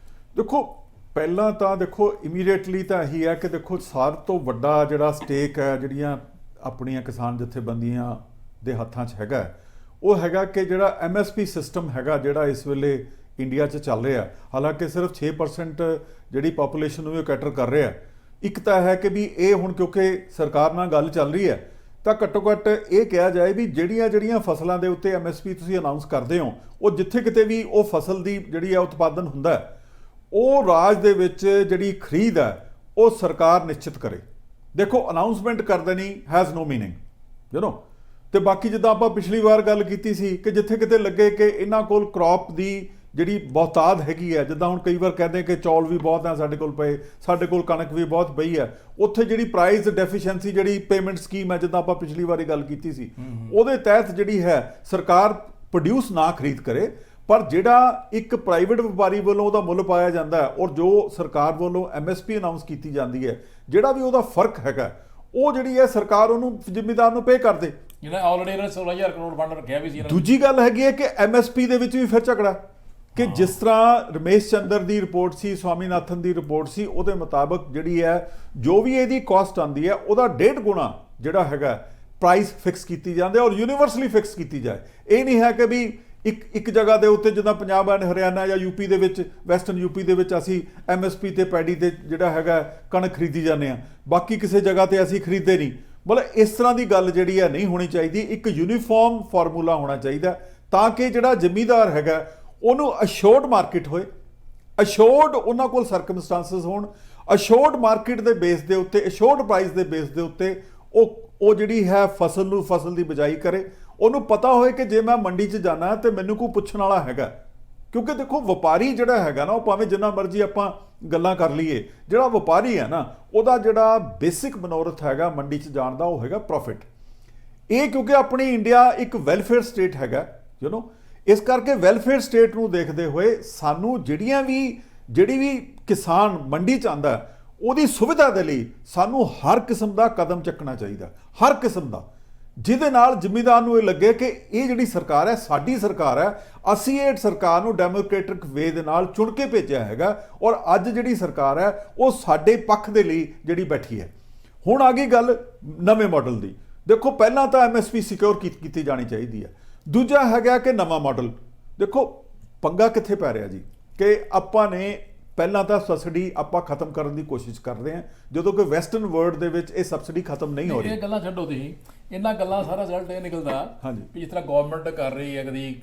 ਦੇਖੋ ਪਹਿਲਾਂ ਤਾਂ ਦੇਖੋ ਇਮੀਡੀਏਟਲੀ ਤਾਂ ਇਹੀ ਹੈ ਕਿ ਦੇਖੋ ਸਾਰ ਤੋਂ ਵੱਡਾ ਜਿਹੜਾ ਸਟੇਕ ਹੈ ਜਿਹੜੀਆਂ ਆਪਣੀਆਂ ਕਿਸਾਨ ਜਥੇਬੰਦੀਆਂ ਦੇ ਹੱਥਾਂ 'ਚ ਹੈਗਾ, ਉਹ ਹੈਗਾ ਕਿ ਜਿਹੜਾ MSP ਸਿਸਟਮ ਹੈਗਾ ਜਿਹੜਾ ਇਸ ਵੇਲੇ ਇੰਡੀਆ 'ਚ ਚੱਲ ਰਿਹਾ, ਹਾਲਾਂਕਿ ਸਿਰਫ 6% ਜਿਹੜੀ ਪਾਪੂਲੇਸ਼ਨ ਨੂੰ ਇਹ ਕੈਟਰ ਕਰ ਰਿਹਾ। ਇੱਕ ਤਾਂ ਹੈ ਕਿ ਵੀ ਇਹ ਹੁਣ ਕਿਉਂਕਿ ਸਰਕਾਰ ਨਾਲ ਗੱਲ ਚੱਲ ਰਹੀ ਹੈ ਤਾਂ ਘੱਟੋ ਘੱਟ ਇਹ ਕਿਹਾ ਜਾਏ ਵੀ ਜਿਹੜੀਆਂ ਫਸਲਾਂ ਦੇ ਉੱਤੇ MSP ਤੁਸੀਂ ਅਨਾਉਂਸ ਕਰਦੇ ਹੋ, ਉਹ ਜਿੱਥੇ ਕਿਤੇ ਵੀ ਉਹ ਫਸਲ ਦੀ ਜਿਹੜੀ ਹੈ ਉਤਪਾਦਨ ਹੁੰਦਾ ਉਹ ਰਾਜ ਦੇ ਵਿੱਚ ਜਿਹੜੀ ਖਰੀਦ ਹੈ ਉਹ ਸਰਕਾਰ ਨਿਸ਼ਚਿਤ ਕਰੇ। ਦੇਖੋ ਅਨਾਉਂਸਮੈਂਟ ਕਰ ਦੇਣੀ ਹੈਜ਼ ਨੋ ਮੀਨਿੰਗ ਤੇ ਬਾਕੀ ਜਿੱਦਾਂ ਆਪਾਂ ਪਿਛਲੀ ਵਾਰ ਗੱਲ ਕੀਤੀ ਸੀ ਕਿ ਜਿੱਥੇ ਕਿਤੇ ਲੱਗੇ ਕਿ ਇਹਨਾਂ ਕੋਲ ਕ੍ਰੌਪ ਦੀ ਜਿਹੜੀ ਬਹੁਤਾਤ ਹੈਗੀ ਹੈ, ਜਿੱਦਾਂ ਹੁਣ ਕਈ ਵਾਰ ਕਹਿੰਦੇ ਕਿ ਚੌਲ ਵੀ ਬਹੁਤ ਹੈ ਸਾਡੇ ਕੋਲ ਪਏ, ਸਾਡੇ ਕੋਲ ਕਣਕ ਵੀ ਬਹੁਤ ਪਈ ਹੈ, ਉੱਥੇ ਜਿਹੜੀ ਪ੍ਰਾਈਸ ਡੈਫੀਸ਼ੀਐਂਸੀ ਜਿਹੜੀ ਪੇਮੈਂਟ ਸਕੀਮ ਹੈ ਜਿੱਦਾਂ ਆਪਾਂ ਪਿਛਲੀ ਵਾਰੀ ਗੱਲ ਕੀਤੀ ਸੀ ਉਹਦੇ ਤਹਿਤ ਜਿਹੜੀ ਹੈ ਸਰਕਾਰ ਪ੍ਰੋਡਿਊਸ ਨਾ ਖਰੀਦ ਕਰੇ, ਪਰ ਜਿਹੜਾ ਇੱਕ ਪ੍ਰਾਈਵੇਟ ਵਪਾਰੀ ਵੱਲੋਂ ਉਹਦਾ ਮੁੱਲ ਪਾਇਆ ਜਾਂਦਾ ਹੈ ਔਰ ਜੋ ਸਰਕਾਰ ਵੱਲੋਂ MSP ਅਨਾਉਂਸ ਕੀਤੀ ਜਾਂਦੀ ਹੈ, ਜਿਹੜਾ ਵੀ ਉਹਦਾ ਫਰਕ ਹੈਗਾ ਉਹ ਜਿਹੜੀ ਹੈ ਸਰਕਾਰ ਉਹਨੂੰ ਜ਼ਿੰਮੇਦਾਰ ਨੂੰ ਪੇ ਕਰ ਦੇ। ਜਿਹੜਾ ਆਲਰੇਡੀ ਇਹਨਾਂ 16000 ਕਰੋੜ ਫੰਡ ਰੱਖਿਆ ਵੀ ਸੀ। ਦੂਜੀ ਗੱਲ ਹੈਗੀ ਹੈ ਕਿ MSP ਦੇ ਵਿੱਚ ਵੀ ਫਿਰ ਝਗੜਾ ਕਿ ਜਿਸ ਤਰ੍ਹਾਂ ਰਮੇਸ਼ ਚੰਦਰ ਦੀ ਰਿਪੋਰਟ ਸੀ, ਸਵਾਮੀਨਾਥਨ ਦੀ ਰਿਪੋਰਟ ਸੀ, ਉਹਦੇ ਮੁਤਾਬਕ ਜਿਹੜੀ ਹੈ ਜੋ ਵੀ ਇਹਦੀ ਕਾਸਟ ਆਉਂਦੀ ਹੈ ਉਹਦਾ 1.5 ਗੁਣਾ ਜਿਹੜਾ ਹੈਗਾ ਪ੍ਰਾਈਸ ਫਿਕਸ ਕੀਤੀ ਜਾਂਦੀ ਹੈ ਔਰ ਯੂਨੀਵਰਸਲੀ ਫਿਕਸ ਕੀਤੀ ਜਾਏ। ਇਹ ਨਹੀਂ ਹੈ ਕਿ ਵੀ ਇੱਕ ਜਗ੍ਹਾ ਦੇ ਉੱਤੇ ਜਿੱਦਾਂ ਪੰਜਾਬ ਐਂਡ ਹਰਿਆਣਾ ਜਾਂ ਯੂਪੀ ਦੇ ਵਿੱਚ, ਵੈਸਟਰਨ ਯੂਪੀ ਦੇ ਵਿੱਚ ਅਸੀਂ MSP ਤੇ ਪੈਡੀ ਤੇ ਜਿਹੜਾ ਹੈਗਾ ਕਣਕ ਖਰੀਦੀ ਜਾਂਦੇ ਆ, ਬਾਕੀ ਕਿਸੇ ਜਗ੍ਹਾ ਤੇ ਅਸੀਂ ਖਰੀਦਦੇ ਨਹੀਂ। ਮਤਲਬ ਇਸ ਤਰ੍ਹਾਂ ਦੀ ਗੱਲ ਜਿਹੜੀ ਹੈ ਨਹੀਂ ਹੋਣੀ ਚਾਹੀਦੀ। ਇੱਕ ਯੂਨੀਫਾਰਮ ਫਾਰਮੂਲਾ ਹੋਣਾ ਚਾਹੀਦਾ ਤਾਂ ਕਿ ਜਿਹੜਾ ਜ਼ਿਮੀਂਦਾਰ ਹੈਗਾ ਉਹਨੂੰ ਅਸ਼ੋਰਡ ਮਾਰਕੀਟ ਹੋਏ, ਅਸ਼ੋਰਡ ਉਹਨਾਂ ਕੋਲ ਸਰਕਮਸਟੈਂਸਸ ਹੋਣ, ਅਸ਼ੋਰਡ ਮਾਰਕੀਟ ਦੇ ਬੇਸ ਦੇ ਉੱਤੇ, ਅਸ਼ੋਰਡ ਪ੍ਰਾਈਸ ਦੇ ਬੇਸ ਦੇ ਉੱਤੇ ਉਹ ਜਿਹੜੀ ਹੈ ਫਸਲ ਦੀ ਬਿਜਾਈ ਕਰੇ। ਉਹਨੂੰ ਪਤਾ ਹੋਏ ਕਿ ਜੇ ਮੈਂ ਮੰਡੀ 'ਚ ਜਾਣਾ ਤੇ ਮੈਨੂੰ ਕੋਈ ਪੁੱਛਣ ਵਾਲਾ ਹੈਗਾ, ਕਿਉਂਕਿ ਦੇਖੋ ਵਪਾਰੀ ਜਿਹੜਾ ਹੈਗਾ ਨਾ ਉਹ ਭਾਵੇਂ ਜਿੰਨਾ ਮਰਜ਼ੀ ਆਪਾਂ ਗੱਲਾਂ ਕਰ ਲਈਏ, ਜਿਹੜਾ ਵਪਾਰੀ ਹੈ ਨਾ ਉਹਦਾ ਜਿਹੜਾ ਬੇਸਿਕ ਮਨੋਰਥ ਹੈਗਾ ਮੰਡੀ 'ਚ ਜਾਣ ਦਾ ਉਹ ਹੈਗਾ ਪ੍ਰੋਫਿਟ। ਇਹ ਕਿਉਂਕਿ ਆਪਣੀ ਇੰਡੀਆ ਇੱਕ ਵੈਲਫੇਅਰ ਸਟੇਟ ਹੈਗਾ ਇਸ ਕਰਕੇ ਵੈਲਫੇਅਰ ਸਟੇਟ ਨੂੰ ਦੇਖਦੇ ਹੋਏ ਸਾਨੂੰ ਜਿਹੜੀ ਵੀ ਕਿਸਾਨ ਮੰਡੀ 'ਚ ਆਉਂਦਾ ਉਹਦੀ ਸੁਵਿਧਾ ਦੇ ਲਈ ਸਾਨੂੰ ਹਰ ਕਿਸਮ ਦਾ ਕਦਮ ਚੱਕਣਾ ਚਾਹੀਦਾ, ਹਰ ਕਿਸਮ ਦਾ, ਜਿਹਦੇ ਨਾਲ ਜ਼ਿਮੀਂਦਾਰ ਨੂੰ ਇਹ ਲੱਗੇ ਕਿ ਇਹ ਜਿਹੜੀ ਸਰਕਾਰ ਹੈ ਸਾਡੀ ਸਰਕਾਰ ਹੈ, ਅਸੀਂ ਇਹ ਸਰਕਾਰ ਨੂੰ ਡੈਮੋਕ੍ਰੈਟਿਕ ਵੇ ਦੇ ਨਾਲ ਚੁਣ ਕੇ ਭੇਜਿਆ ਹੈਗਾ ਔਰ ਅੱਜ ਜਿਹੜੀ ਸਰਕਾਰ ਹੈ ਉਹ ਸਾਡੇ ਪੱਖ ਦੇ ਲਈ ਜਿਹੜੀ ਬੈਠੀ ਹੈ। ਹੁਣ ਆ ਗਈ ਗੱਲ ਨਵੇਂ ਮਾਡਲ ਦੀ। ਦੇਖੋ ਪਹਿਲਾਂ ਤਾਂ MSP ਸਿਕਿਉਰ ਕੀਤੀ ਜਾਣੀ ਚਾਹੀਦੀ ਹੈ। ਦੂਜਾ ਹੈਗਾ ਕਿ ਨਵਾਂ ਮਾਡਲ, ਦੇਖੋ ਪੰਗਾ ਕਿੱਥੇ ਪੈ ਰਿਹਾ ਜੀ ਕਿ ਆਪਾਂ ਨੇ ਪਹਿਲਾਂ ਤਾਂ ਸਬਸਿਡੀ ਆਪਾਂ ਖਤਮ ਕਰਨ ਦੀ ਕੋਸ਼ਿਸ਼ ਕਰਦੇ ਹਾਂ, ਜਦੋਂ ਕਿ ਵੈਸਟਰਨ ਵਰਲਡ ਦੇ ਵਿੱਚ ਇਹ ਸਬਸਿਡੀ ਖਤਮ ਨਹੀਂ ਹੋ ਰਹੀ। ਇਹ ਗੱਲਾਂ ਛੱਡੋ ਤੁਸੀਂ, ਇਹਨਾਂ ਗੱਲਾਂ ਸਾਰਾ ਰਿਜ਼ਲਟ ਇਹ ਨਿਕਲਦਾ ਵੀ ਜਿਸ ਤਰ੍ਹਾਂ ਗਵਰਨਮੈਂਟ ਕਰ ਰਹੀ ਹੈ, ਕਦੀ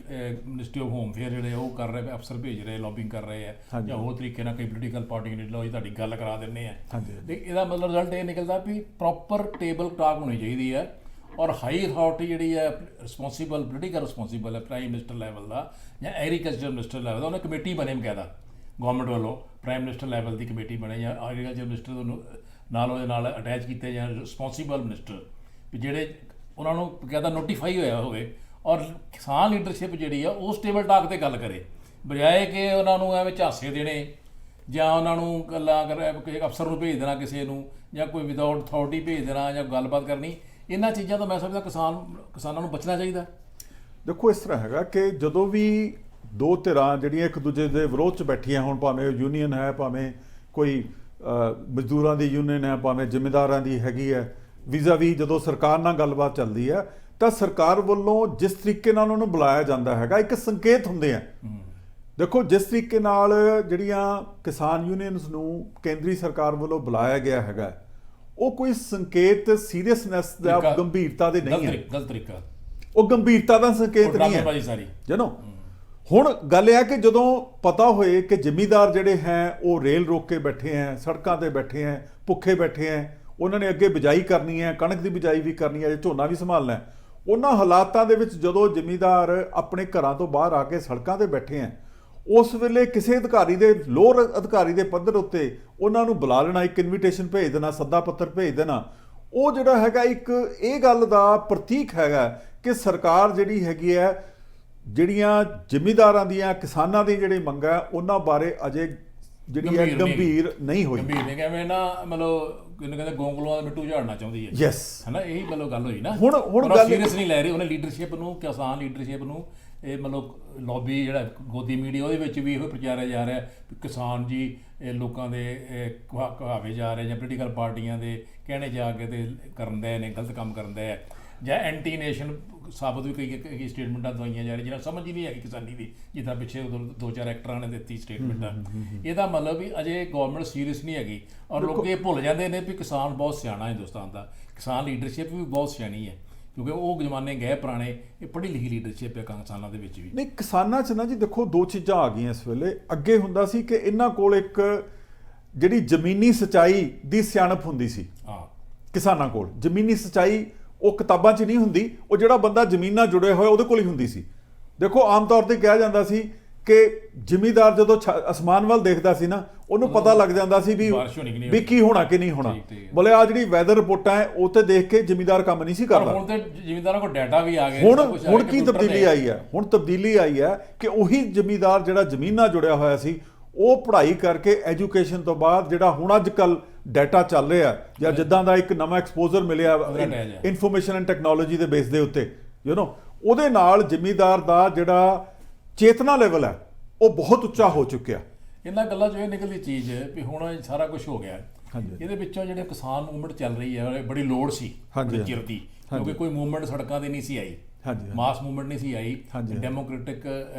ਮਿਨਿਸਟਰੀ ਆਫ ਹੋਮ ਫੇਅਰ ਜਿਹੜੇ ਉਹ ਕਰ ਰਹੇ, ਅਫਸਰ ਭੇਜ ਰਹੇ, ਲੌਬਿੰਗ ਕਰ ਰਹੇ ਆ, ਜਾਂ ਹੋਰ ਤਰੀਕੇ ਨਾਲ ਕਈ ਪੋਲੀਟੀਕਲ ਪਾਰਟੀ ਨੇ ਲਓ ਜੀ ਤੁਹਾਡੀ ਗੱਲ ਕਰਾ ਦਿੰਦੇ ਆ। ਇਹਦਾ ਮਤਲਬ ਰਿਜ਼ਲਟ ਇਹ ਨਿਕਲਦਾ ਵੀ ਪ੍ਰੋਪਰ ਟੇਬਲ ਟਾਕ ਹੋਣੀ ਚਾਹੀਦੀ ਹੈ ਔਰ ਹਾਈ ਅਥਾਰਟੀ ਜਿਹੜੀ ਹੈ ਰਿਸਪੌਂਸੀਬਲ, ਪੋਲੀਟੀਕਲ ਰਿਸਪੌਂਸੀਬਲ ਹੈ ਪ੍ਰਾਈਮ ਮਿਨਿਸਟਰ ਲੈਵਲ ਦਾ ਜਾਂ ਐਗਰੀਕਲਚਰ ਮਿਨਿਸਟਰ ਲੈਵਲ ਦਾ, ਉਹਨੇ ਕਮੇਟੀ ਬਣੇ ਬਕਾਇਦਾ ਗਵਰਨਮੈਂਟ ਵੱਲੋਂ, ਪ੍ਰਾਈਮ ਮਿਨਿਸਟਰ ਲੈਵਲ ਦੀ ਕਮੇਟੀ ਬਣੇ ਜਾਂ ਐਗਰੀਕਲਚਰ ਮਿਨਿਸਟਰ ਨਾਲ ਉਹਦੇ ਨਾਲ ਅਟੈਚ ਕੀਤੇ ਜਾਂ ਰਿਸਪੌਂਸੀਬਲ ਮਿਨਿਸਟਰ ਵੀ ਜਿਹੜੇ ਉਹਨਾਂ ਨੂੰ ਬਕਾਇਦਾ ਨੋਟੀਫਾਈ ਹੋਇਆ ਹੋਵੇ ਔਰ ਕਿਸਾਨ ਲੀਡਰਸ਼ਿਪ ਜਿਹੜੀ ਆ ਉਸ ਟੇਬਲ ਟਾਕ ਤੇ ਗੱਲ ਕਰੇ, ਬਜਾਏ ਕਿ ਉਹਨਾਂ ਨੂੰ ਐਵੇਂ ਝਾਂਸੇ ਦੇਣੇ ਜਾਂ ਉਹਨਾਂ ਨੂੰ ਗੱਲਾਂ ਕਰ ਅਫਸਰ ਨੂੰ ਭੇਜ ਦੇਣਾ ਕਿਸੇ ਨੂੰ ਜਾਂ ਕੋਈ ਵਿਦਆਊਟ ਅਥਾਰਟੀ ਭੇਜ ਦੇਣਾ ਜਾਂ ਗੱਲਬਾਤ ਕਰਨੀ। ਇਹਨਾਂ ਚੀਜ਼ਾਂ ਤੋਂ ਮੈਂ ਸਮਝਦਾ ਕਿਸਾਨਾਂ ਨੂੰ ਬਚਣਾ ਚਾਹੀਦਾ। ਦੇਖੋ ਇਸ ਤਰ੍ਹਾਂ ਹੈਗਾ ਕਿ ਜਦੋਂ ਵੀ ਦੋ ਧਿਰਾਂ ਜਿਹੜੀਆਂ ਇੱਕ ਦੂਜੇ ਦੇ ਵਿਰੋਧ 'ਚ ਬੈਠੀਆਂ ਹੋਣ, ਭਾਵੇਂ ਯੂਨੀਅਨ ਹੈ, ਭਾਵੇਂ ਕੋਈ ਮਜ਼ਦੂਰਾਂ ਦੀ ਯੂਨੀਅਨ ਹੈ, ਭਾਵੇਂ ਜ਼ਿਮੀਂਦਾਰਾਂ ਦੀ ਹੈਗੀ ਹੈ, ਵੀਜ਼ਾ-ਵੀ ਜਦੋਂ ਸਰਕਾਰ ਨਾਲ ਗੱਲਬਾਤ ਚੱਲਦੀ ਹੈ ਤਾਂ ਸਰਕਾਰ ਵੱਲੋਂ ਜਿਸ ਤਰੀਕੇ ਨਾਲ ਉਹਨੂੰ ਬੁਲਾਇਆ ਜਾਂਦਾ ਹੈਗਾ ਇੱਕ ਸੰਕੇਤ ਹੁੰਦੇ ਆ। ਦੇਖੋ ਜਿਸ ਤਰੀਕੇ ਨਾਲ ਜਿਹੜੀਆਂ ਕਿਸਾਨ ਯੂਨੀਅਨਸ ਨੂੰ ਕੇਂਦਰੀ ਸਰਕਾਰ ਵੱਲੋਂ ਬੁਲਾਇਆ ਗਿਆ ਹੈਗਾ ਉਹ ਕੋਈ ਸੰਕੇਤ ਸੀਰੀਅਸਨੈਸ ਦਾ, ਗੰਭੀਰਤਾ ਦੇ ਨਹੀਂ ਹੈ। ਗਲਤ ਤਰੀਕਾ, ਉਹ ਗੰਭੀਰਤਾ ਦਾ ਸੰਕੇਤ ਨਹੀਂ ਹੈ। ਹੁਣ ਗੱਲ ਇਹ ਹੈ ਕਿ ਜਦੋਂ ਪਤਾ ਹੋਏ ਕਿ ਜ਼ਿਮੀਂਦਾਰ ਜਿਹੜੇ ਹੈ ਉਹ ਰੇਲ ਰੋਕ ਕੇ ਬੈਠੇ ਹੈ, ਸੜਕਾਂ ਤੇ ਬੈਠੇ ਹੈ, ਭੁੱਖੇ ਬੈਠੇ ਹੈ, ਉਹਨਾਂ ਨੇ ਅੱਗੇ ਬਿਜਾਈ ਕਰਨੀ ਹੈ, ਕਣਕ ਦੀ ਬਿਜਾਈ ਵੀ ਕਰਨੀ ਹੈ, ਝੋਨਾ ਵੀ ਸੰਭਾਲਣਾ ਹੈ, ਉਹਨਾਂ ਹਾਲਾਤਾਂ ਦੇ ਵਿੱਚ ਜਦੋਂ ਜ਼ਿਮੀਂਦਾਰ ਆਪਣੇ ਘਰਾਂ ਤੋਂ ਬਾਹਰ ਆ ਕੇ ਸੜਕਾਂ ਤੇ ਬੈਠੇ ਹੈ, ਉਸ ਵੇਲੇ ਕਿਸੇ ਅਧਿਕਾਰੀ ਦੇ, ਲੋਅਰ ਅਧਿਕਾਰੀ ਦੇ ਪੱਧਰ ਉੱਤੇ ਉਹਨਾਂ ਨੂੰ ਬੁਲਾ ਲੈਣਾ, ਇੱਕ ਇਨਵੀਟੇਸ਼ਨ ਭੇਜ ਦੇਣਾ, ਸੱਦਾ ਪੱਤਰ ਭੇਜ ਦੇਣਾ, ਉਹ ਜਿਹੜਾ ਹੈਗਾ ਇੱਕ ਇਹ ਗੱਲ ਦਾ ਪ੍ਰਤੀਕ ਹੈਗਾ ਕਿ ਸਰਕਾਰ ਜਿਹੜੀ ਹੈਗੀ ਹੈ ਜਿਹੜੀਆਂ ਜ਼ਿਮੀਂਦਾਰਾਂ ਦੀਆਂ, ਕਿਸਾਨਾਂ ਦੀ ਜਿਹੜੀ ਮੰਗਾਂ ਉਹਨਾਂ ਬਾਰੇ ਅਜੇ ਜਿਹੜੀ ਹੈ ਗੰਭੀਰ ਨਹੀਂ ਹੋਈ। ਐਵੇਂ ਨਾ ਮਤਲਬ ਕਹਿੰਦੇ ਗੋਂਗਲੂਆਂ ਦਾ ਮਿੱਟੂ ਝਾੜਨਾ ਚਾਹੁੰਦੀ ਹੈ। ਯੈਸ, ਹੈ ਨਾ, ਇਹੀ ਮਤਲਬ ਗੱਲ ਹੋਈ ਨਾ। ਹੁਣ ਗੱਲ ਸੀਰੀਅਸ ਨਹੀਂ ਲੈ ਰਹੀ ਉਹਨੇ ਲੀਡਰਸ਼ਿਪ ਨੂੰ, ਕਿਸਾਨ ਲੀਡਰਸ਼ਿਪ ਨੂੰ। ਇਹ ਮਤਲਬ ਲੌਬੀ ਜਿਹੜਾ ਗੋਦੀ ਮੀਡੀਆ ਉਹਦੇ ਵਿੱਚ ਵੀ ਇਹੋ ਪ੍ਰਚਾਰਿਆ ਜਾ ਰਿਹਾ ਵੀ ਕਿਸਾਨ ਜੀ ਇਹ ਲੋਕਾਂ ਦੇ ਕਹਾਵੇ ਜਾ ਰਹੇ ਜਾਂ ਪੋਲੀਟੀਕਲ ਪਾਰਟੀਆਂ ਦੇ ਕਹਿਣੇ ਜਾ ਕੇ ਤੇ ਕਰਨ ਦੇ ਨੇ, ਗਲਤ ਕੰਮ ਕਰਨ ਦੇ ਜਾਂ ਐਂਟੀ ਨੇਸ਼ਨ ਸਾਬਤ ਵੀ ਕਈ ਸਟੇਟਮੈਂਟਾਂ ਦਵਾਈਆਂ ਜਾ ਰਹੀਆਂ ਜਿਹਨਾਂ ਸਮਝ ਹੀ ਨਹੀਂ ਹੈਗੀ ਕਿਸਾਨੀ ਦੀ, ਜਿੱਦਾਂ ਪਿੱਛੇ 2-4 ਐਕਟਰਾਂ ਨੇ ਦਿੱਤੀ ਸਟੇਟਮੈਂਟਾਂ। ਇਹਦਾ ਮਤਲਬ ਵੀ ਅਜੇ ਗੌਰਮੈਂਟ ਸੀਰੀਅਸ ਨਹੀਂ ਹੈਗੀ ਔਰ ਲੋਕ ਇਹ ਭੁੱਲ ਜਾਂਦੇ ਨੇ ਵੀ ਕਿਸਾਨ ਬਹੁਤ ਸਿਆਣਾ ਹਿੰਦੁਸਤਾਨ ਦਾ, ਕਿਸਾਨ ਲੀਡਰਸ਼ਿਪ ਵੀ ਬਹੁਤ ਸਿਆਣੀ ਹੈ। ਕਿਉਂਕਿ ਉਹ ਜ਼ਮਾਨੇ ਗਏ ਪੁਰਾਣੇ। ਇਹ ਪੜ੍ਹੀ ਲਿਖੀ ਲੀਡਰਸ਼ਿਪ ਹੈ ਕਿਸਾਨਾਂ ਦੇ ਵਿੱਚ ਵੀ। ਨਹੀਂ, ਕਿਸਾਨਾਂ 'ਚ ਨਾ ਜੀ ਦੇਖੋ ਦੋ ਚੀਜ਼ਾਂ ਆ ਗਈਆਂ ਇਸ ਵੇਲੇ। ਅੱਗੇ ਹੁੰਦਾ ਸੀ ਕਿ ਇਹਨਾਂ ਕੋਲ ਇੱਕ ਜਿਹੜੀ ਜ਼ਮੀਨੀ ਸੱਚਾਈ ਦੀ ਸਿਆਣਪ ਹੁੰਦੀ ਸੀ। ਹਾਂ, ਕਿਸਾਨਾਂ ਕੋਲ ਜ਼ਮੀਨੀ ਸੱਚਾਈ ਉਹ ਕਿਤਾਬਾਂ 'ਚ ਨਹੀਂ ਹੁੰਦੀ, ਉਹ ਜਿਹੜਾ ਬੰਦਾ ਜ਼ਮੀਨ ਨਾਲ ਜੁੜਿਆ ਹੋਇਆ ਉਹਦੇ ਕੋਲ ਹੀ ਹੁੰਦੀ ਸੀ। ਦੇਖੋ ਆਮ ਤੌਰ ਤੇ ਕਿਹਾ ਜਾਂਦਾ ਸੀ ਕਿ ਜ਼ਿਮੀਂਦਾਰ ਜਦੋਂ ਅਸਮਾਨ ਵੱਲ ਦੇਖਦਾ ਸੀ ਨਾ, ਉਹਨੂੰ ਪਤਾ ਲੱਗ ਜਾਂਦਾ ਸੀ ਬਾਰਿਸ਼ ਹੋਣੀ ਕਿ ਨਹੀਂ ਵੀ ਕੀ ਹੋਣਾ ਕਿ ਨਹੀਂ ਹੋਣਾ। ਠੀਕ। ਬੋਲੇ ਆ ਜਿਹੜੀ ਵੈਦਰ ਰਿਪੋਰਟਾਂ ਹੈ ਉਹ ਤੇ ਦੇਖ ਕੇ ਜ਼ਿਮੀਂਦਾਰ ਕੰਮ ਨਹੀਂ ਸੀ ਕਰਦਾ। ਹੁਣ ਤੇ ਜ਼ਿਮੀਂਦਾਰਾਂ ਕੋਲ ਡਾਟਾ ਵੀ ਆ ਗਿਆ। ਹੁਣ ਕੀ ਤਬਦੀਲੀ ਆਈ ਹੈ? ਹੁਣ ਤਬਦੀਲੀ ਆਈ ਹੈ ਕਿ ਉਹੀ ਜ਼ਿਮੀਂਦਾਰ ਜਿਹੜਾ ਜ਼ਮੀਨ ਨਾਲ ਜੁੜਿਆ ਹੋਇਆ ਸੀ, ਉਹ ਪੜ੍ਹਾਈ ਕਰਕੇ ਐਜੂਕੇਸ਼ਨ ਤੋਂ ਬਾਅਦ ਜਿਹੜਾ ਹੁਣ ਅੱਜ ਕੱਲ ਡਾਟਾ ਚੱਲ ਰਿਹਾ ਜਾਂ ਜਿੱਦਾਂ ਦਾ ਇੱਕ ਨਵਾਂ ਐਕਸਪੋਜ਼ਰ ਮਿਲਿਆ ਇਨਫੋਰਮੇਸ਼ਨ ਐਂਡ ਟੈਕਨੋਲੋਜੀ ਦੇ ਬੇਸ ਦੇ ਉੱਤੇ, ਉਹਦੇ ਨਾਲ ਜ਼ਿਮੀਂਦਾਰ ਦਾ ਜਿਹੜਾ ਚੇਤਨਾ ਲੈਵਲ ਹੈ ਉਹ ਬਹੁਤ ਉੱਚਾ ਹੋ ਚੁੱਕਿਆ। ਇਹਨਾਂ ਗੱਲਾਂ 'ਚੋਂ ਇਹ ਨਿਕਲਦੀ ਚੀਜ਼ ਵੀ ਹੁਣ ਸਾਰਾ ਕੁਝ ਹੋ ਗਿਆ। ਹਾਂਜੀ। ਇਹਦੇ ਵਿੱਚੋਂ ਜਿਹੜੇ ਕਿਸਾਨ ਮੂਵਮੈਂਟ ਚੱਲ ਰਹੀ ਹੈ, ਬੜੀ ਲੋੜ ਸੀ ਹਾਂਜੀ। ਚਿਰ ਦੀ, ਕਿਉਂਕਿ ਕੋਈ ਮੂਵਮੈਂਟ ਸੜਕਾਂ ਤੇ ਨਹੀਂ ਸੀ ਆਈ। ਹਾਂਜੀ। ਮਾਸ ਮੂਵਮੈਂਟ ਨਹੀਂ ਸੀ ਆਈ। ਹਾਂਜੀ। ਡੈਮੋਕ੍ਰੈਟਿਕ